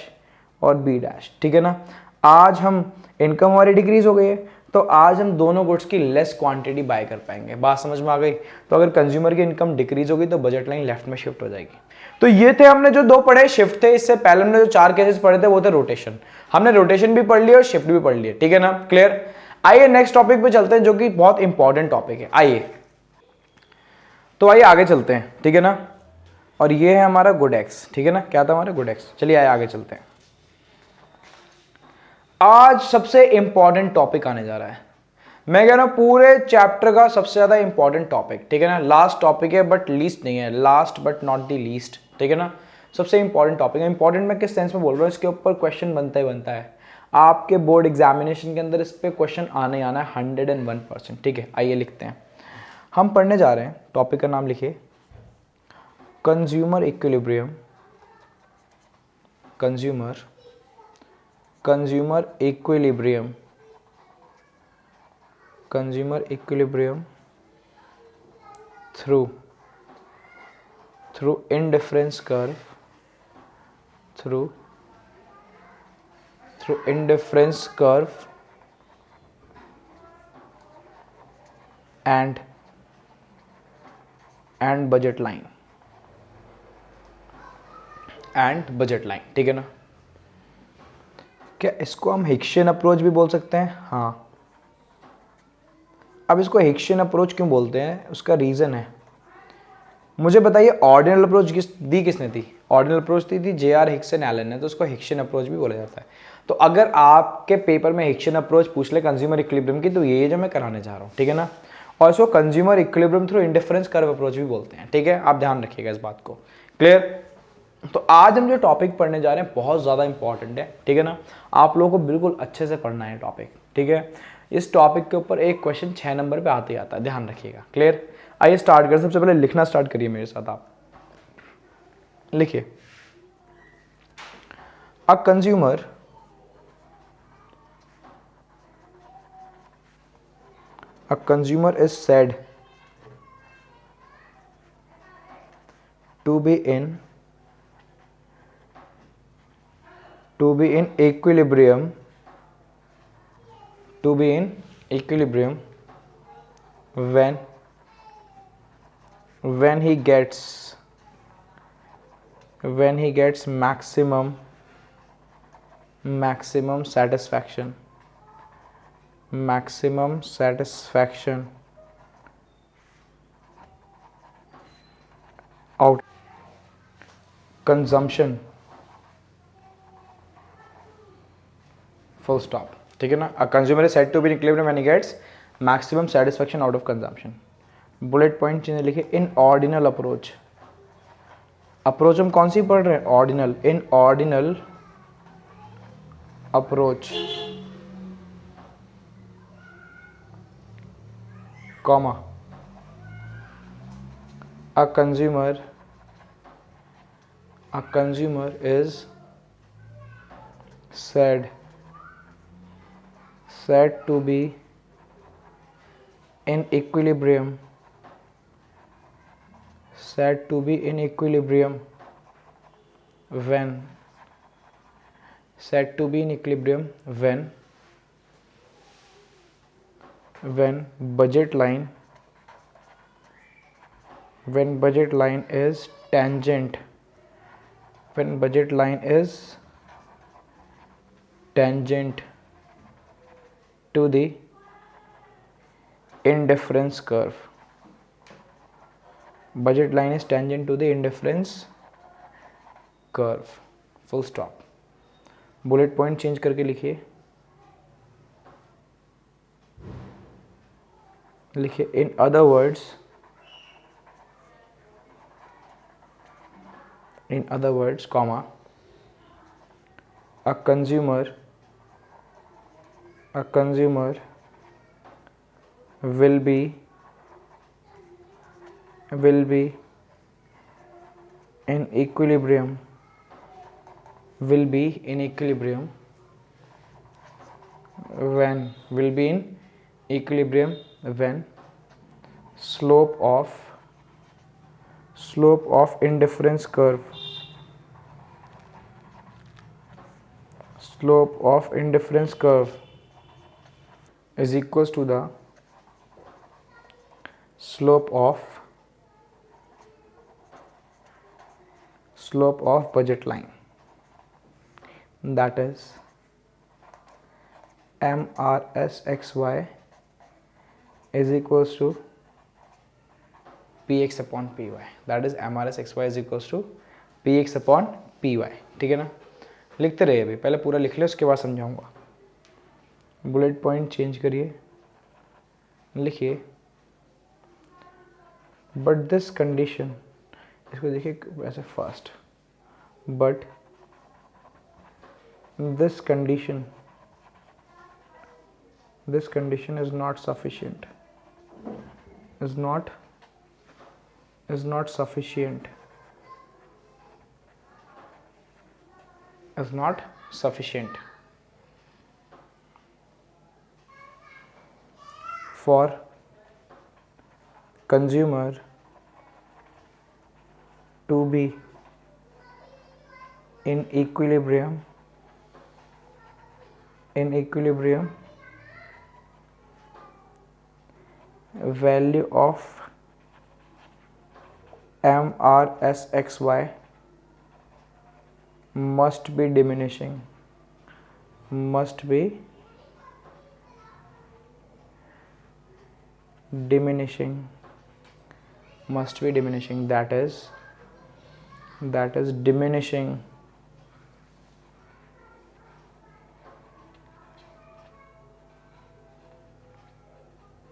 और बी डैश, ठीक है ना। आज हम इनकम हमारी डिक्रीज हो गई है, तो आज हम दोनों गुड्स की लेस क्वांटिटी बाय कर पाएंगे। बात समझ में आ गई? तो अगर कंज्यूमर की इनकम डिक्रीज होगी तो बजट लाइन लेफ्ट में शिफ्ट हो जाएगी। तो ये थे हमने जो दो पढ़े शिफ्ट थे। इससे पहले हमने जो 4 केसेस पढ़े थे वो थे रोटेशन। हमने रोटेशन भी पढ़ लिया और शिफ्ट भी पढ़ लिया, ठीक है ना, क्लियर। आइए नेक्स्ट टॉपिक पे चलते हैं, जो कि बहुत इंपॉर्टेंट टॉपिक है। आइए तो आइए आगे चलते हैं, ठीक है ना। और ये है हमारा गुड एक्स, ठीक है ना। क्या था हमारा? Good x. चलिए आइए आगे चलते हैं। आज सबसे इंपॉर्टेंट टॉपिक आने जा रहा है। मैं कह रहा हूं पूरे चैप्टर का सबसे ज्यादा इंपॉर्टेंट टॉपिक, ठीक है ना। लास्ट टॉपिक है बट लीस्ट नहीं है, last but not the least, ठीक है ना। सबसे इंपॉर्टेंट टॉपिक है। इंपॉर्टेंट मैं किस सेंस में बोल रहा हूँ? इसके ऊपर क्वेश्चन बनता ही बनता है। आपके बोर्ड एग्जामिनेशन के अंदर इस पे क्वेश्चन आने आना है 101%, ठीक है। आइए लिखते हैं, हम पढ़ने जा रहे हैं। टॉपिक का नाम लिखिए consumer equilibrium, consumer equilibrium through indifference curve, through indifference curve and budget line, ठीक है ना। क्या इसको हम हिक्शियन अप्रोच भी बोल सकते हैं? हाँ, अब इसको हिक्सियन अप्रोच क्यों बोलते हैं, उसका रीज़न है। मुझे बताइए ऑर्डिनल अप्रोच किसने दी? ऑर्डिनल अप्रोच दी थी जे.आर. हिक्सन एलन ने, तो उसको हिक्सियन अप्रोच भी बोला जाता है। तो अगर आपके पेपर में हिक्सियन अप्रोच पूछ ले कंज्यूमर इक्विलिब्रियम की, तो ये जो मैं कराने जा रहा हूँ, ठीक है ना। और इसको consumer equilibrium through indifference curve approach भी बोलते हैं, ठीक है, आप ध्यान रखिएगा इस बात को। क्लियर? तो आज हम जो टॉपिक पढ़ने जा रहे हैं बहुत ज़्यादा इंपॉर्टेंट है, ठीक है ना। आप लोगों को बिल्कुल अच्छे से पढ़ना है टॉपिक, ठीक है। इस टॉपिक के ऊपर एक क्वेश्चन 6 नंबर पे आते ही आता है, ध्यान रखिएगा। क्लियर? आइए स्टार्ट करें। सबसे पहले लिखना स्टार्ट करिए मेरे साथ, आप लिखिए। A consumer is said to be in equilibrium when he gets maximum satisfaction out consumption, full stop, ठीक है ना। A consumer is said to be in equilibrium when he gets maximum satisfaction out of consumption. Bullet point चीजें लिखिए। इन ordinal approach, approach हम कौन सी पढ़ रहे हैं? Ordinal. In ordinal approach comma a consumer is said to be in equilibrium when budget line is tangent to the indifference curve. Budget line is tangent to the indifference curve, full stop. Bullet point change करके लिखिए। इन other words comma a consumer will be in equilibrium when slope of indifference curve is equals to the slope of budget line, that is MRSXY is equals to PX upon PY, that is MRSXY is equals to PX upon PY, ठीक है ना। लिखते रहिए अभी, पहले पूरा लिख ले उसके बाद समझाऊंगा। बुलेट पॉइंट चेंज करिए, लिखिए बट दिस कंडीशन, इसको देखिए वैसे first, but this condition is not sufficient for consumer to be in equilibrium value of MRSXY must be diminishing, diminishing, must be diminishing, that is diminishing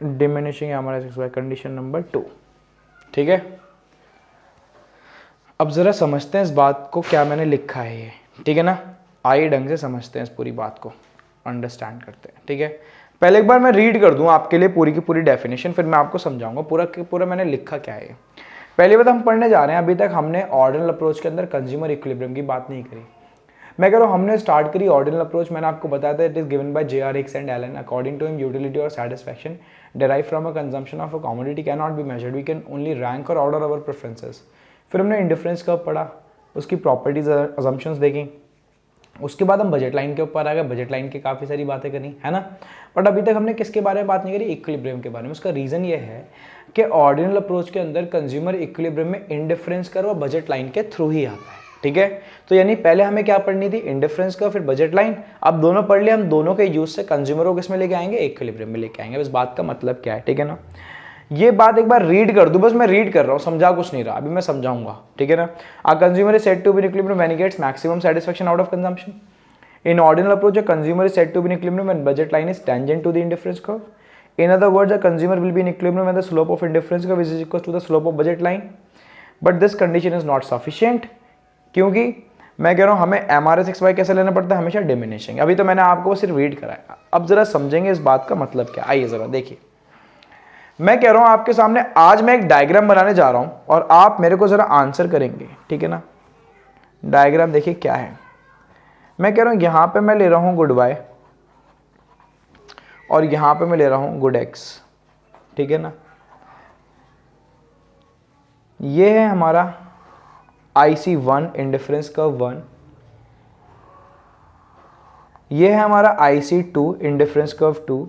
MRS condition number 2। ठीक है, अब जरा समझते हैं इस बात को, क्या मैंने लिखा है ये। ठीक है ना, आइए ढंग से समझते हैं इस पूरी बात को, अंडरस्टैंड करते हैं। ठीक है, पहले एक बार मैं रीड कर दूं आपके लिए पूरी की पूरी डेफिनेशन, फिर मैं आपको समझाऊंगा पूरा कि पूरा मैंने लिखा क्या है। पहली बात हम पढ़ने जा रहे हैं, अभी तक हमने ऑर्डिनल अप्रोच के अंदर कंज्यूमर इक्विलिब्रियम की बात नहीं करी। मैं कह रहा हूँ हमने स्टार्ट करी ऑर्डिनल अप्रोच, मैंने आपको बताया था it is given by J.R. Hicks and Allen. According to him utility और satisfaction derived from a consumption of a commodity cannot be measured, we can only rank or order our preferences। फिर हमने indifference curve पढ़ा, उसकी properties assumptions देखी, उसके बाद हम budget line के ऊपर आ गए, बजट लाइन की काफ़ी सारी बातें करी है ना। बट अभी तक हमने किसके बारे में बात नहीं करी, इक्विलिब्रियम के बारे में। उसका रीज़न ये है कि ऑर्डिनल अप्रोच के अंदर कंज्यूमर इक्विलिब्रियम में इंडिफरेंस कर्व और बजट लाइन के थ्रू ही आता है। ठीक है, तो यानी पहले हमें क्या पढ़नी थी, इंडिफरेंस कर्व, फिर बजट लाइन। अब दोनों पढ़ लिया, हम दोनों के यूज से कंज्यूमर को किसमें लेके आएंगे, इक्विलिब्रियम में लेके आएंगे। इस बात का मतलब क्या है, ठीक है ना। ये बात एक बार रीड कर दूं, बस मैं रीड कर रहा हूँ, समझा कुछ नहीं रहा, अभी मैं समझाऊंगा। ठीक है ना, a consumer is said to be in equilibrium when he gets maximum satisfaction out of consumption. In ordinal approach, a consumer is said to be in equilibrium when budget line is tangent to the indifference curve. In other words, a consumer will be in equilibrium when the slope of indifference curve is equal to the slope of budget line. But this condition is not sufficient, क्योंकि मैं कह रहा हूँ हमें MRS(XY) कैसे लेना पड़ता है, हमेशा डिमिनिशिंग। अभी तो मैंने आपको सिर्फ रीड कराया, अब जरा समझेंगे इस बात का मतलब क्या। आइए जरा देखिए, मैं कह रहा हूँ आपके सामने आज मैं एक डायग्राम बनाने जा रहा हूँ और आप मेरे को जरा आंसर करेंगे। ठीक है ना, डायग्राम देखिए क्या है। मैं कह रहा हूं यहां पे मैं ले रहा हूं गुड y और यहां पे मैं ले रहा हूं गुड x। ठीक है ना, ये है हमारा IC1 इंडिफरेंस कर्व 1, ये है हमारा IC2 इंडिफरेंस कर्व 2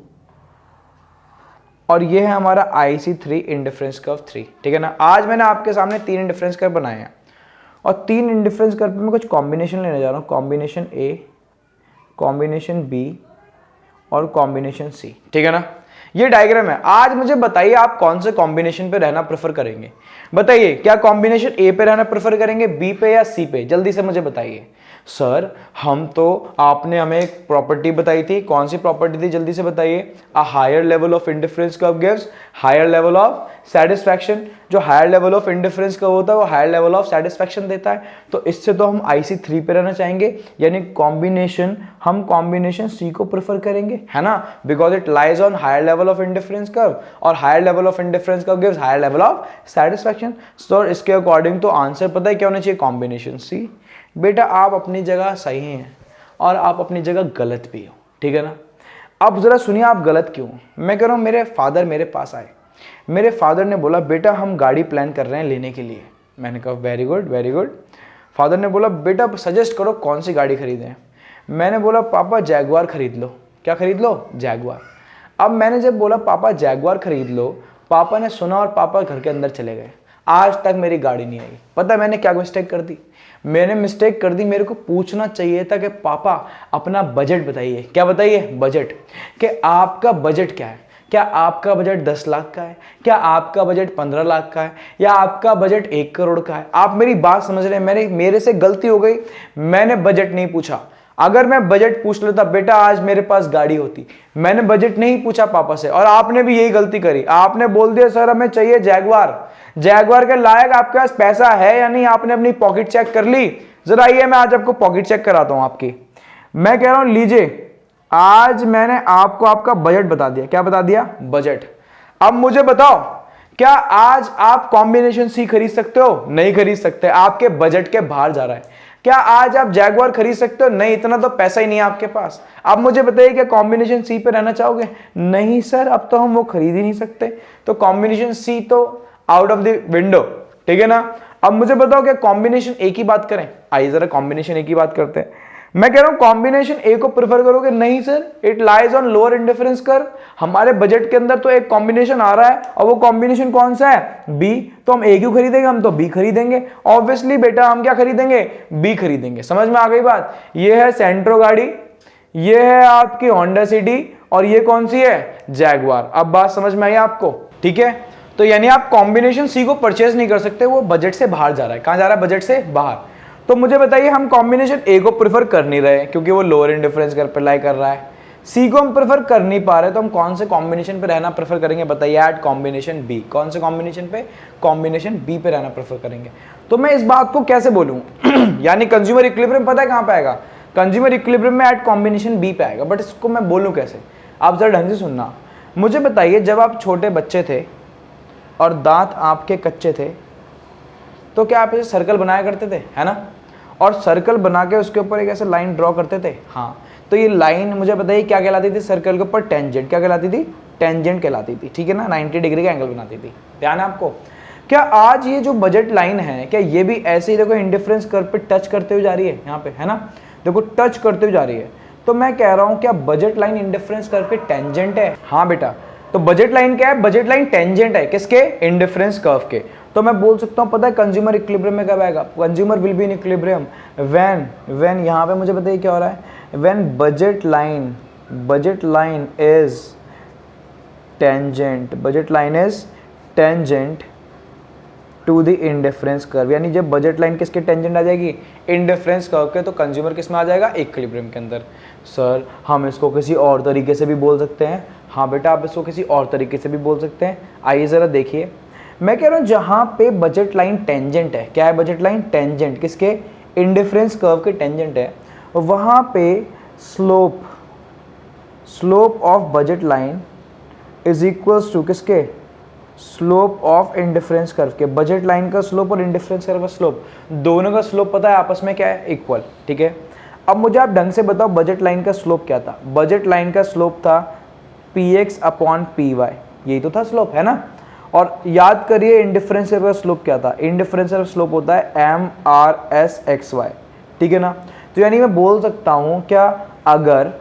और ये है हमारा IC3 इंडिफरेंस कर्व 3। ठीक है ना, आज मैंने आपके सामने 3 इंडिफरेंस कर्व बनाए हैं और 3 इंडिफरेंस कर्व पे मैं कुछ कॉम्बिनेशन लेने जा रहा हूँ, कॉम्बिनेशन A, कॉम्बिनेशन B और कॉम्बिनेशन C। ठीक है ना, ये डायग्राम है। आज मुझे बताइए आप कौन से कॉम्बिनेशन पे रहना प्रेफर करेंगे। बताइए, क्या कॉम्बिनेशन A पे रहना प्रेफर करेंगे, B पे या C पे? जल्दी से मुझे बताइए। सर हम तो, आपने हमें एक प्रॉपर्टी बताई थी, कौन सी प्रॉपर्टी थी, जल्दी से बताइए। A higher level of indifference curve gives higher level of satisfaction. जो higher level of indifference curve होता है वो हायर लेवल ऑफ सेटिस्फैक्शन देता है। तो इससे तो हम IC3 पे रहना चाहेंगे, यानी कॉम्बिनेशन, हम कॉम्बिनेशन C को प्रेफर करेंगे, है ना, because it lies on higher level of indifference curve और higher level of indifference curve gives higher level of satisfaction. So इसके अकॉर्डिंग तो आंसर पता है क्या होना चाहिए, कॉम्बिनेशन C। बेटा आप अपनी जगह सही हैं और आप अपनी जगह गलत भी हो। ठीक है ना, अब जरा सुनिए आप गलत क्यों। मैं कह रहा हूँ मेरे फादर मेरे पास आए, मेरे फादर ने बोला बेटा हम गाड़ी प्लान कर रहे हैं लेने के लिए। मैंने कहा very good very good. Father ने बोला बेटा सजेस्ट करो कौन सी गाड़ी खरीदें। मैंने बोला पापा जैगवार खरीद लो। क्या खरीद लो, जैगवार। अब मैंने जब बोला पापा जैगवार खरीद लो, पापा ने सुना और पापा घर के अंदर चले गए। आज तक मेरी गाड़ी नहीं आई। पता है मैंने क्या मिस्टेक कर दी, मैंने मिस्टेक कर दी, मेरे को पूछना चाहिए था कि पापा अपना बजट बताइए। क्या बताइए, बजट, कि आपका बजट क्या है। क्या आपका बजट 10 लाख का है, क्या आपका बजट 15 लाख का है, या आपका बजट 1 करोड़ का है। आप मेरी बात समझ रहे हैं, मेरे से गलती हो गई, मैंने बजट नहीं पूछा। अगर मैं बजट पूछ लेता बेटा आज मेरे पास गाड़ी होती। मैंने बजट नहीं पूछा पापा से और आपने भी यही गलती करी। आपने बोल दिया सर हमें चाहिए जैगवार। जैगवार के लायक आपके पास पैसा है या नहीं, आपने अपनी पॉकेट चेक कर ली। जरा आइए मैं आज आपको पॉकेट चेक कराता हूं आपकी। मैं कह रहा हूं लीजिए, आज मैंने आपको आपका बजट बता दिया। क्या बता दिया, बजट। अब मुझे बताओ क्या आज आप कॉम्बिनेशन C खरीद सकते हो? नहीं खरीद सकते, आपके बजट के बाहर जा रहा है। क्या आज आप जैगवार खरीद सकते हो? नहीं, इतना तो पैसा ही नहीं है आपके पास। अब मुझे बताइए क्या कॉम्बिनेशन C पे रहना चाहोगे? नहीं सर, अब तो हम वो खरीद ही नहीं सकते। तो कॉम्बिनेशन C तो आउट ऑफ द विंडो। ठीक है ना, अब मुझे बताओ क्या कॉम्बिनेशन A की बात करें? आइए जरा कॉम्बिनेशन A की बात करते हैं। मैं कह रहा हूं कॉम्बिनेशन A को प्रेफर करोगे? नहीं sir, it lies on lower indifference curve. हमारे बजट के अंदर तो एक कॉम्बिनेशन आ रहा है और वो कॉम्बिनेशन कौन सा है, B। तो हम A क्यों खरीदेंगे, हम तो B खरीदेंगे। ऑब्वियसली बेटा हम क्या खरीदेंगे, B खरीदेंगे। समझ में आ गई बात। ये है सेंट्रो गाड़ी, ये है आपकी होंडा सिटी और ये कौन सी है, जैगवार। अब बात समझ में आई आपको? ठीक है। तो यानी आप कॉम्बिनेशन सी को परचेज नहीं कर सकते, वो बजट से बाहर जा रहा है। कहां जा रहा है? बजट से बाहर। तो मुझे बताइए, हम कॉम्बिनेशन ए को प्रेफर कर नहीं रहे क्योंकि वो लोअर इंडिफरेंस कर अप्लाई कर रहा है, सी को हम प्रेफर कर नहीं पा रहे, तो हम कौन से कॉम्बिनेशन पे रहना प्रेफर करेंगे? बताइए, एट कॉम्बिनेशन बी। कौन से कॉम्बिनेशन पे? कॉम्बिनेशन बी पे रहना प्रेफर करेंगे। तो मैं इस बात को कैसे बोलूं? यानी कंज्यूमर इक्विलिब्रियम पता है कहां पे आएगा? कंज्यूमर इक्विलिब्रियम में एट कॉम्बिनेशन बी पे आएगा। बट इसको मैं बोलूं कैसे? आप जरा ढंग से सुनना। मुझे बताइए, जब आप छोटे बच्चे थे और दांत आपके कच्चे थे, तो क्या आप ऐसे सर्कल बनाया करते थे, है ना? और सर्कल बना के उसके ऊपर एक ऐसे लाइन ड्रॉ करते थे। हाँ, तो ये लाइन मुझे बताइए क्या कहलाती थी? सर्कल के ऊपर टेंजेंट। क्या कहलाती थी? टेंजेंट कहलाती थी, ठीक है ना? 90 डिग्री का एंगल बनाती थी। ध्यान है आपको? क्या आज ये जो बजट लाइन है, क्या ये भी ऐसे ही देखो इंडिफरेंस कर्व पे टच करते हुए जा रही है? यहाँ पे है ना, देखो टच करते हुए जा रही है। तो मैं कह रहा हूँ, क्या बजट लाइन इंडिफरेंस कर्व पे टेंजेंट है? हाँ बेटा। तो बजट लाइन क्या है? बजट लाइन टेंजेंट है किसके? इंडिफरेंस कर्व के। तो मैं बोल सकता हूँ, पता है कंज्यूमर इक्विलिब्रियम में कब आएगा? Consumer will be in equilibrium when यहाँ पे मुझे बताइए क्या हो रहा है? When budget line is tangent, budget line is tangent to the indifference curve. यानी जब बजट लाइन किसके टेंजेंट आ जाएगी? इंडिफरेंस कर्व के, तो कंज्यूमर किस में आ जाएगा? इक्विलिब्रियम के अंदर। सर हम इसको किसी और तरीके से भी बोल सकते हैं। हाँ बेटा, आप इसको किसी और तरीके से भी बोल सकते हैं। आइए ज़रा देखिए, मैं कह रहा हूँ जहाँ पे बजट लाइन टेंजेंट है, क्या है बजट लाइन? टेंजेंट किसके? इंडिफरेंस कर्व के टेंजेंट है। वहाँ पे slope of budget line is equals to किसके? स्लोप ऑफ इंडिफरेंस कर्व के। बजट लाइन का स्लोप और इंडिफरेंस कर्व का स्लोप, दोनों का स्लोप पता है आपस में क्या है? इक्वल, ठीक है। अब मुझे आप ढंग से बताओ, बजट लाइन का स्लोप क्या था? बजट लाइन का स्लोप था px अपॉन py, यही तो था स्लोप, है ना? और याद करिए इंडिफरेंस कर्व का स्लोप क्या था? इंडिफरेंस कर्व स्लोप होता है MRSXY, ठीक है ना? तो यानी मैं बोल सकता हूँ, क्या अगर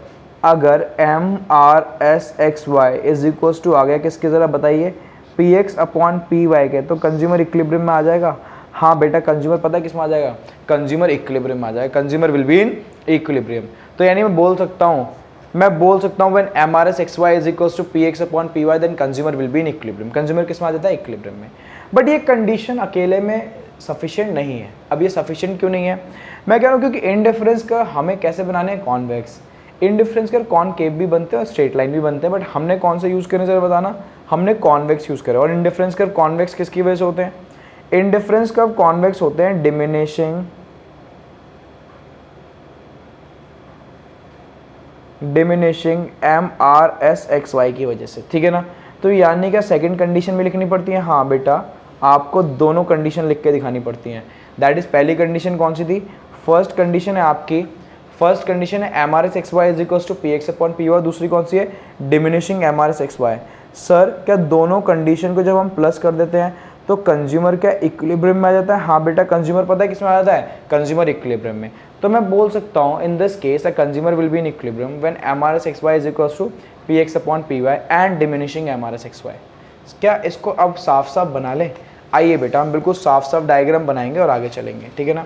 MRSXY इज इक्वल टू आ गया किसके? जरा बताइए, px अपॉन py के, तो कंज्यूमर इक्विलिब्रियम में आ जाएगा। हाँ बेटा, कंज्यूमर पता है किस में आ जाएगा? कंज्यूमर इक्विलिब्रियम में आ जाएगा। Consumer will be in equilibrium. तो यानी मैं बोल सकता हूँ when MRSXY is equals to px upon py then consumer will be in equilibrium. Consumer किस में आ जाता है? इक्विलिब्रियम में। बट ये कंडीशन अकेले में सफिशिएंट नहीं है। अब ये सफिशिएंट क्यों नहीं है? मैं कह रहा हूँ क्योंकि इंडिफरेंस का हमें कैसे बनाने हैं? कॉन्वेक्स। इंडिफरेंस कर कॉनकेव भी बनते हैं और स्ट्रेट लाइन भी बनते हैं, बट हमने कौन सा यूज़ करें जरा बताना? हमने कॉन्वेक्स यूज़ करा। और इंडिफरेंस कर कॉन्वेक्स किसकी वजह से होते हैं? इंडिफरेंस कर्व कॉन्वेक्स होते हैं डिमिनिशिंग MRSXY की वजह से, ठीक है ना? तो यानी क्या सेकंड कंडीशन में लिखनी पड़ती है? हाँ बेटा, आपको दोनों कंडीशन लिख के दिखानी पड़ती हैं। दैट इज, पहली कंडीशन कौन सी थी? फर्स्ट कंडीशन है आपकी, फर्स्ट कंडीशन है MRSXY is equals to px upon py। दूसरी कौन सी है? Diminishing MRSXY। सर क्या दोनों कंडीशन को जब हम प्लस कर देते हैं तो कंज्यूमर क्या इक्विलिब्रियम में आ जाता है? हाँ बेटा, कंज्यूमर पता है किस में आ जाता है? कंज्यूमर इक्विलिब्रियम में। तो मैं बोल सकता हूँ in this case consumer will be in equilibrium when MRSXY is equals to px upon py and diminishing MRSXY। क्या इसको अब साफ साफ बना लें? आइए बेटा, हम बिल्कुल साफ साफ डायग्राम बनाएंगे और आगे चलेंगे, ठीक है ना?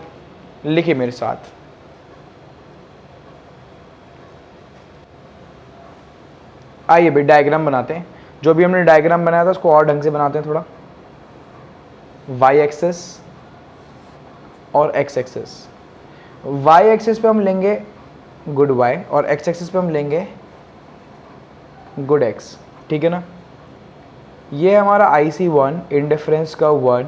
लिखिए मेरे साथ। आइए भाई डायग्राम बनाते हैं। जो भी हमने डायग्राम बनाया था उसको और ढंग से बनाते हैं थोड़ा। वाई एक्सिस और एक्स एक्सिस। वाई एक्सिस पे हम लेंगे गुड वाई और एक्स एक्सिस पे हम लेंगे गुड एक्स, ठीक है ना? ये हमारा IC1 इंडिफरेंस कर्व 1,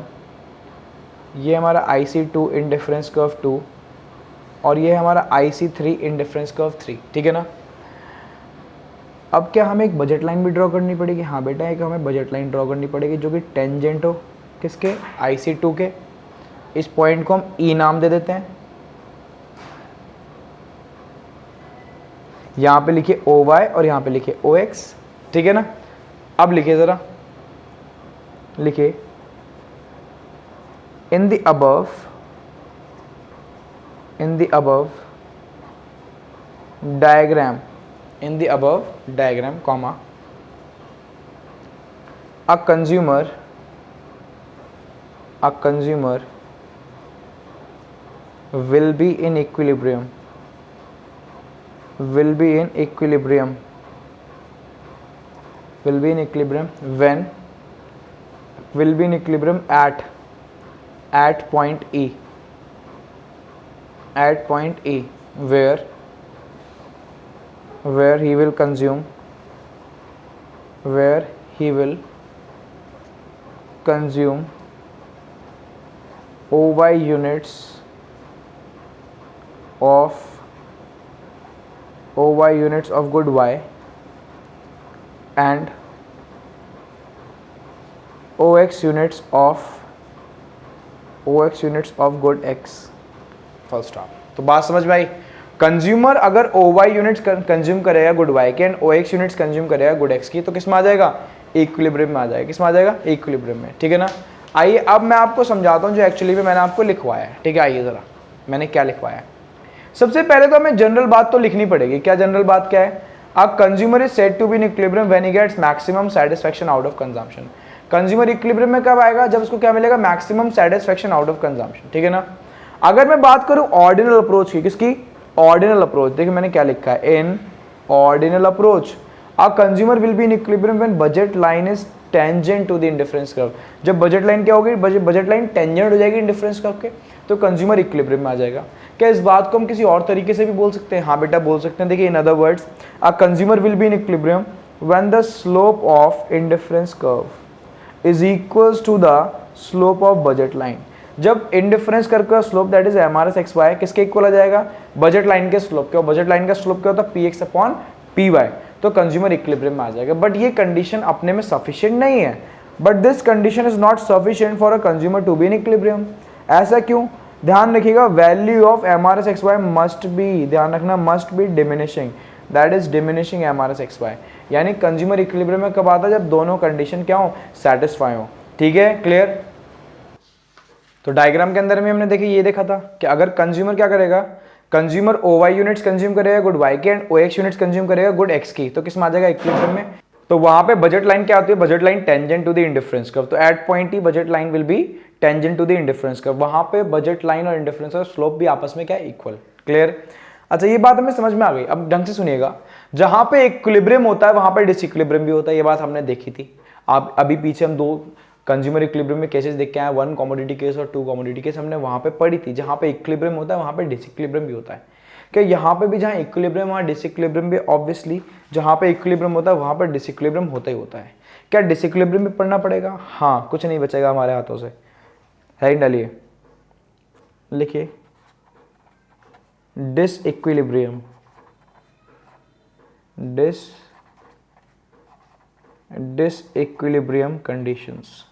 ये हमारा IC2 इंडिफरेंस कर्व 2 और ये हमारा IC3 इंडिफरेंस कर्व 3, ठीक है ना? अब क्या हमें एक बजट लाइन भी ड्रॉ करनी पड़ेगी? हाँ बेटा, एक हमें बजट लाइन ड्रॉ करनी पड़ेगी जो कि टेंजेंट हो किसके? IC2 के। इस पॉइंट को हम E नाम दे देते हैं। यहाँ पे लिखिए OY और यहाँ पे लिखिए OX, ठीक है ना? अब लिखिए ज़रा, लिखिए in the above diagram, comma, a consumer will be in equilibrium when will be in equilibrium at point E, at point E, where he will consume OY units of good Y and OX units of good X। Full stop. तो बात समझ में आई। Consumer अगर OY units consume करेगा good Y के and OX units consume करेगा good X की, तो किस में आ जाएगा? इक्विलिब्रियम में आ जाएगा। किस में आ जाएगा? इक्विलिब्रियम में। ठीक है ना। आइए अब मैं आपको समझाता हूँ जो एक्चुअली में मैंने आपको लिखवाया है। ठीक है, आइए जरा मैंने क्या लिखवाया है। सबसे पहले तो हमें जनरल बात तो लिखनी पड़ेगी। क्या जनरल बात क्या है? A consumer is said to be in equilibrium when he gets maximum satisfaction out of consumption. Consumer equilibrium में कब आएगा? जब उसको क्या मिलेगा? Maximum satisfaction out of consumption. ठीक है ना। अगर मैं बात करूं ऑर्डिनल अप्रोच की, किसकी? Ordinal approach. देखिए मैंने क्या लिखा है, in ordinal approach a consumer will be in equilibrium when budget line is tangent to the indifference curve. जब बजट लाइन क्या होगी? बजट लाइन टेंजेंट हो जाएगी इंडिफरेंस कर्व के, तो कंज्यूमर इक्विलिब्रियम में आ जाएगा। क्या इस बात को हम किसी और तरीके से भी बोल सकते हैं? हाँ बेटा बोल सकते हैं। देखिए in other words a consumer will be in equilibrium when the slope of indifference curve is equals to the slope of budget line. जब इंडिफरेंस कर्व का slope that is MRS x Y किसके equal आ जाएगा? Budget line के slope के। और budget line का slope क्या होता है? P x upon P Y. तो कंज्यूमर इक्विलिब्रियम में आ जाएगा। बट ये कंडीशन अपने में सफिशिएंट नहीं है। But this condition is not sufficient for a consumer to be in equilibrium. ऐसा क्यों? ध्यान रखिएगा, value of MRS x Y must be, ध्यान रखना, must be diminishing, that is diminishing MRS x Y. यानी कंज्यूमर इक्विलिब्रियम में कब आता है? जब दोनों कंडीशन क्या हो? सेटिस्फाई हो। ठीक है, क्लियर। तो डायग्राम के अंदर में हमने देखिए ये देखा था कि अगर कंज्यूमर क्या करेगा? कंज्यूमर OY यूनिट्स कंज्यूम करेगा गुड Y के एंड OX यूनिट्स कंज्यूम करेगा गुड X की, तो किस में आ जाएगा? इक्विलिब्रियम में। तो वहां पे बजट लाइन क्या आती है? Budget line tangent to the indifference curve. तो at point E budget line will be tangent to the indifference curve. वहां पे बजट लाइन और इंडिफरेंस का स्लोप भी आपस में क्या है? इक्वल। क्लियर। अच्छा ये बात हमें समझ में आ गई। अब ढंग से सुनिएगा, जहां पे इक्विलिब्रियम होता है वहां पे डिसइक्विलिब्रियम भी होता है। ये बात हमने देखी थी। आप अभी पीछे हम दो कंज्यूमर इक्विलिब्रियम में केसेस देख के आए, 1 कमोडिटी केस और 2 कमोडिटी केस हमने वहां पे पढ़ी थी। जहां पे इक्विलिब्रियम होता है वहां पे डिसइक्विलिब्रियम भी होता है। क्या यहाँ पे भी जहाँ इक्विलिब्रियम वहाँ डिसइक्विलिब्रियम भी? ऑब्वियसली जहाँ पे इक्विलिब्रियम होता है वहाँ पर डिसइक्विलिब्रियम होता ही होता है। क्या डिसइक्विलिब्रियम भी पढ़ना पड़ेगा? हाँ, कुछ नहीं बचेगा हमारे हाथों से। हेडिंग डालिए, लिखिए डिसइक्विलिब्रियम, डिसइक्विलिब्रियम कंडीशंस।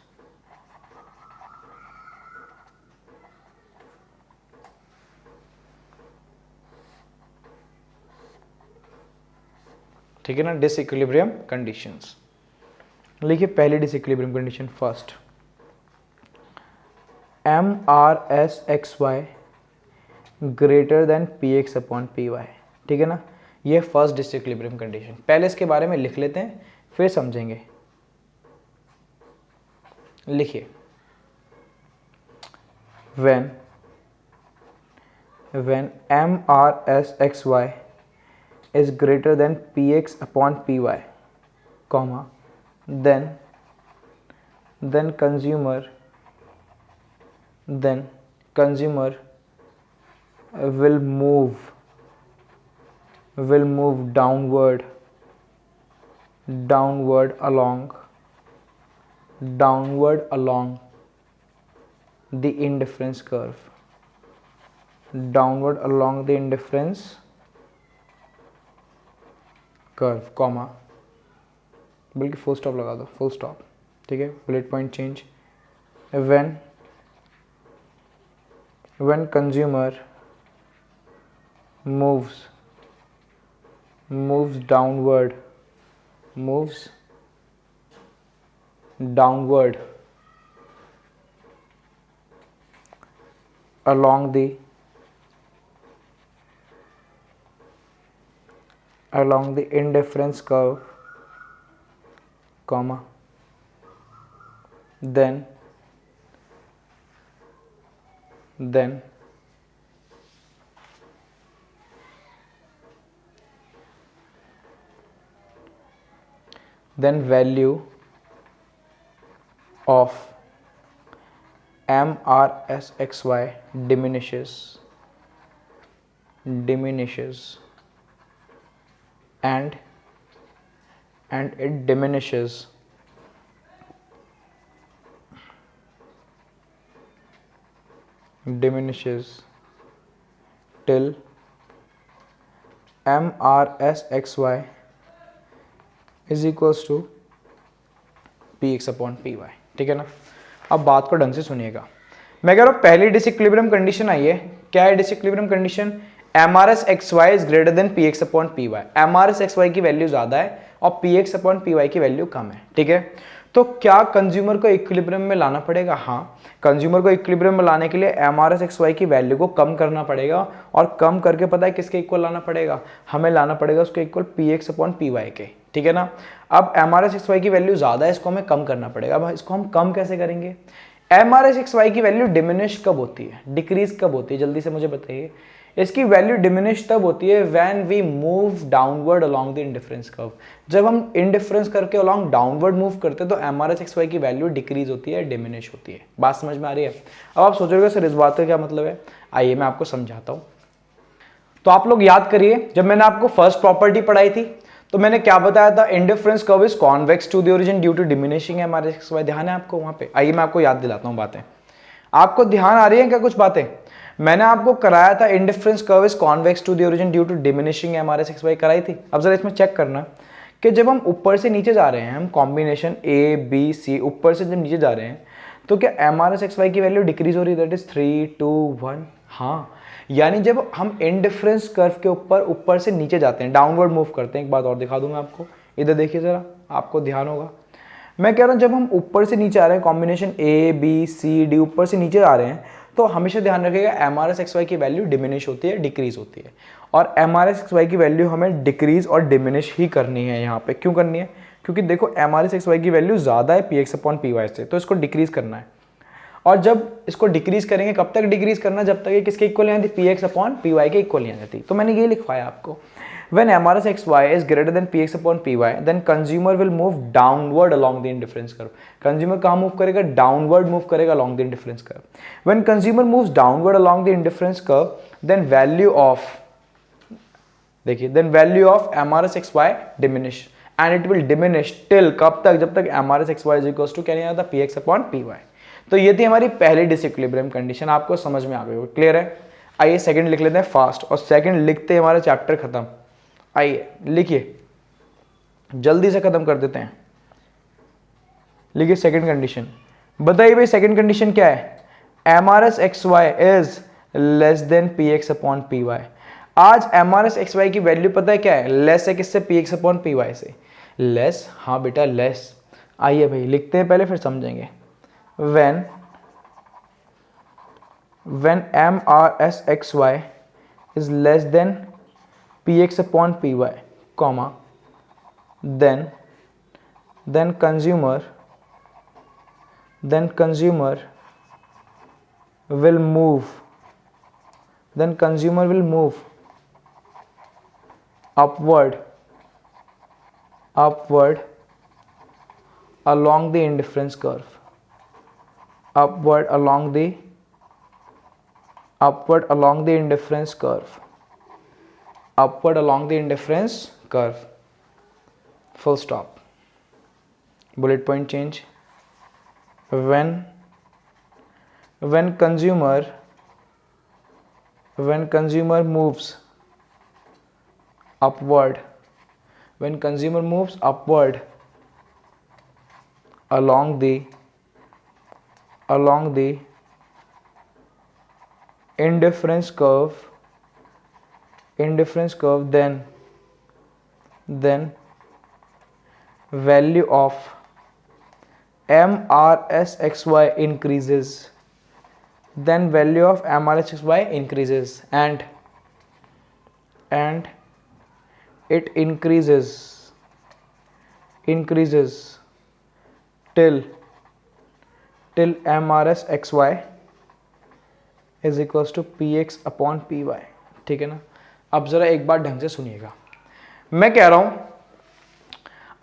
ठीक है ना, डिसइक्विलिब्रियम कंडीशंस। लिखिए पहली disequilibrium condition first, MRS(XY) greater than PX upon PY। ठीक है ना, ये फर्स्ट डिसइक्विलिब्रियम कंडीशन। पहले इसके बारे में लिख लेते हैं फिर समझेंगे। लिखिए when MRS(XY) is greater than PX upon PY, comma, then consumer will move downward along the indifference curve, downward along the indifference curve, comma, बल्कि फुल स्टॉप लगा दो, फुल स्टॉप। ठीक है, bullet point change. when consumer moves downward along the indifference curve, comma, then value of MRSXY diminishes and it diminishes till MRSXY is equals to px upon py, ठीक है ना। अब बात को ढंग से सुनिएगा, मैं कह रहा हूं पहली डिसइक्विलिब्रियम कंडीशन आई है। क्या है disequilibrium condition? MRSXY is greater than px upon py। MRSXY की वैल्यू ज्यादा है और px अपॉन py की वैल्यू कम है, ठीक है। तो क्या कंज्यूमर को इक्विलिब्रियम में लाना पड़ेगा? हाँ, कंज्यूमर को इक्विलिब्रियम में लाने के लिए MRSXY की वैल्यू को कम करना पड़ेगा, और कम करके पता है किसके इक्वल लाना पड़ेगा? हमें लाना पड़ेगा उसके इक्वल px अपॉन py के, ठीक है ना। अब MRSXY की वैल्यू ज्यादा है, इसको हमें कम करना पड़ेगा। अब इसको हम कम कैसे करेंगे? MRSXY की वैल्यू डिमिनिश कब होती है, डिक्रीज कब होती है, जल्दी से मुझे बताइए। इसकी वैल्यू डिमिनिश तब होती है when we move downward along the indifference curve. जब हम इंडिफरेंस करके अलोंग डाउनवर्ड मूव करते हैं तो MRSXY की वैल्यू डिक्रीज होती है, डिमिनिश होती है। बात समझ में आ रही है? अब आप सोचोगे सर इस बात का क्या मतलब है? आइए मैं आपको समझाता हूं। तो आप लोग याद करिए, जब मैंने आपको फर्स्ट प्रॉपर्टी पढ़ाई थी तो मैंने क्या बताया था? Indifference curve is convex to the origin due to diminishing MRSXY। ध्यान है आपको वहां पे? आइए मैं आपको याद दिलाता हूं बातें। आपको ध्यान आ रही है क्या कुछ बातें? मैंने आपको कराया था indifference curve is convex to the origin due to diminishing MRSXY, कराई थी। अब जरा इसमें चेक करना कि जब हम ऊपर से नीचे जा रहे हैं, हम कॉम्बिनेशन A B C ऊपर से जब नीचे जा रहे हैं तो क्या MRSXY की वैल्यू डिक्रीज हो रही है? That is 3 2 1। हाँ, यानी जब हम इंडिफरेंस कर्व के ऊपर से नीचे जाते हैं, डाउनवर्ड मूव करते हैं। एक बात और दिखा दूंगा आपको, इधर देखिए जरा, आपको ध्यान होगा। मैं कह रहा हूं जब हम ऊपर से नीचे आ रहे हैं, combination A B C D ऊपर से नीचे आ रहे हैं, तो हमेशा ध्यान रखिएगा MRSXY की वैल्यू डिमिनिश होती है, डिक्रीज होती है। और MRSXY की वैल्यू हमें डिक्रीज और डिमिनिश ही करनी है यहाँ पे। क्यों करनी है? क्योंकि देखो MRSXY की वैल्यू ज्यादा है px अपॉन py से, तो इसको डिक्रीज करना है। और जब इसको डिक्रीज करेंगे, कब तक डिक्रीज करना? जब तक ये किसके इक्वल नहीं आती? px अपॉन py के इक्वल नहीं आ जाती। तो मैंने ये लिखवाया आपको, when MRSXY is greater than px upon py, then consumer will move downward along the indifference curve. Consumer कहाँ move करेगा? Downward move करेगा along the indifference curve. When consumer moves downward along the indifference curve, then value of, देखिए, then value of MRSXY diminish, and it will diminish till कब तक? जब तक MRSXY is equals to क्या नहीं आता? px upon py। तो ये थी हमारी पहली डिसइक्विलिब्रियम कंडीशन। आपको समझ में आ गई हो? क्लियर है? आइए सेकंड लिख लेते हैं फास्ट, और सेकंड लिखते हैं हमारा चैप्टर खत्म। आइए लिखिए, जल्दी से खत्म कर देते हैं। लिखिए सेकंड कंडीशन। बताइए भाई सेकंड कंडीशन क्या है? MRSXY is less then px upon py। आज MRSXY की वैल्यू पता है क्या है? लेस है किससे? px अपॉन py से। लेस, हाँ बेटा लेस। आइए भाई लिखते हैं पहले, फिर समझेंगे। when MRSXY is less than px upon py, comma, then consumer will move upward along the indifference curve, upward along the indifference curve, full stop, bullet point change। when consumer moves upward along the indifference curve, then value of MRSXY increases, and it increases till MRSXY is equals to px upon py, ठीक है ना। अब जरा एक बार ढंग से सुनिएगा, मैं कह रहा हूं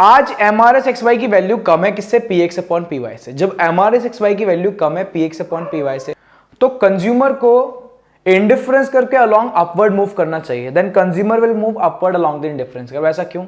आज एमआरएस एक्स वाई की वैल्यू कम है किससे, P x upon P Y से। जब एमआरएस एक्स वाई की वैल्यू कम है P x upon P Y से, तो कंज्यूमर को इंडिफरेंस करके अलोंग अपवर्ड मूव करना चाहिए, then consumer will move upward along the indifference curve. ऐसा क्यों?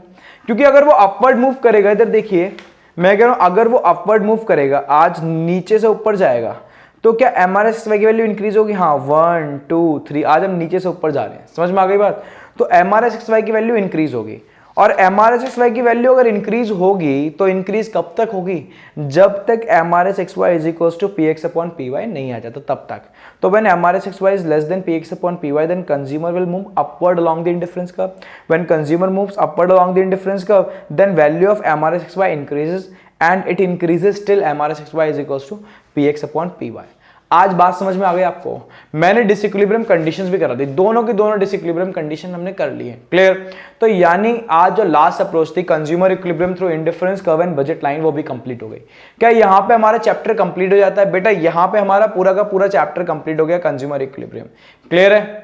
क्योंकि अगर वो अपवर्ड मूव करेगा, इधर देखिए मैं कह रहा हूं अगर वो अपवर्ड मूव करेगा, आज नीचे से ऊपर जाएगा, तो क्या एमआरएस एक्स वाई की वैल्यू इंक्रीज होगी? हाँ, 1 2 3, आज हम नीचे से ऊपर जा रहे हैं, समझ में आ गई बात? तो एमआरएस एक्स वाई की वैल्यू इंक्रीज होगी, और एमआरएस एक्स वाई की वैल्यू अगर इंक्रीज होगी तो इंक्रीज कब तक होगी? जब तक MRS x y is equal to P x upon P y नहीं आ जाता तब तक। तो when MRS x y is less than P x upon P y, then consumer will move upward along the indifference curve. When consumer moves upward along the indifference curve, then value of MRS XY increases, and it increases till MRS XY is equals to PX upon PY. आज बात समझ में आ गई आपको? मैंने disequilibrium conditions भी करा दी, दोनों की दोनों डिसइक्विलिब्रियम कंडीशन हमने कर ली है, क्लियर? तो यानी आज जो लास्ट अप्रोच थी consumer equilibrium through indifference curve and budget line, वो भी कंप्लीट हो गई। क्या यहाँ पे हमारा चैप्टर कंप्लीट हो जाता है? बेटा यहाँ पे हमारा पूरा का पूरा चैप्टर कंप्लीट हो गया कंज्यूमर इक्विलिब्रियम, क्लियर है?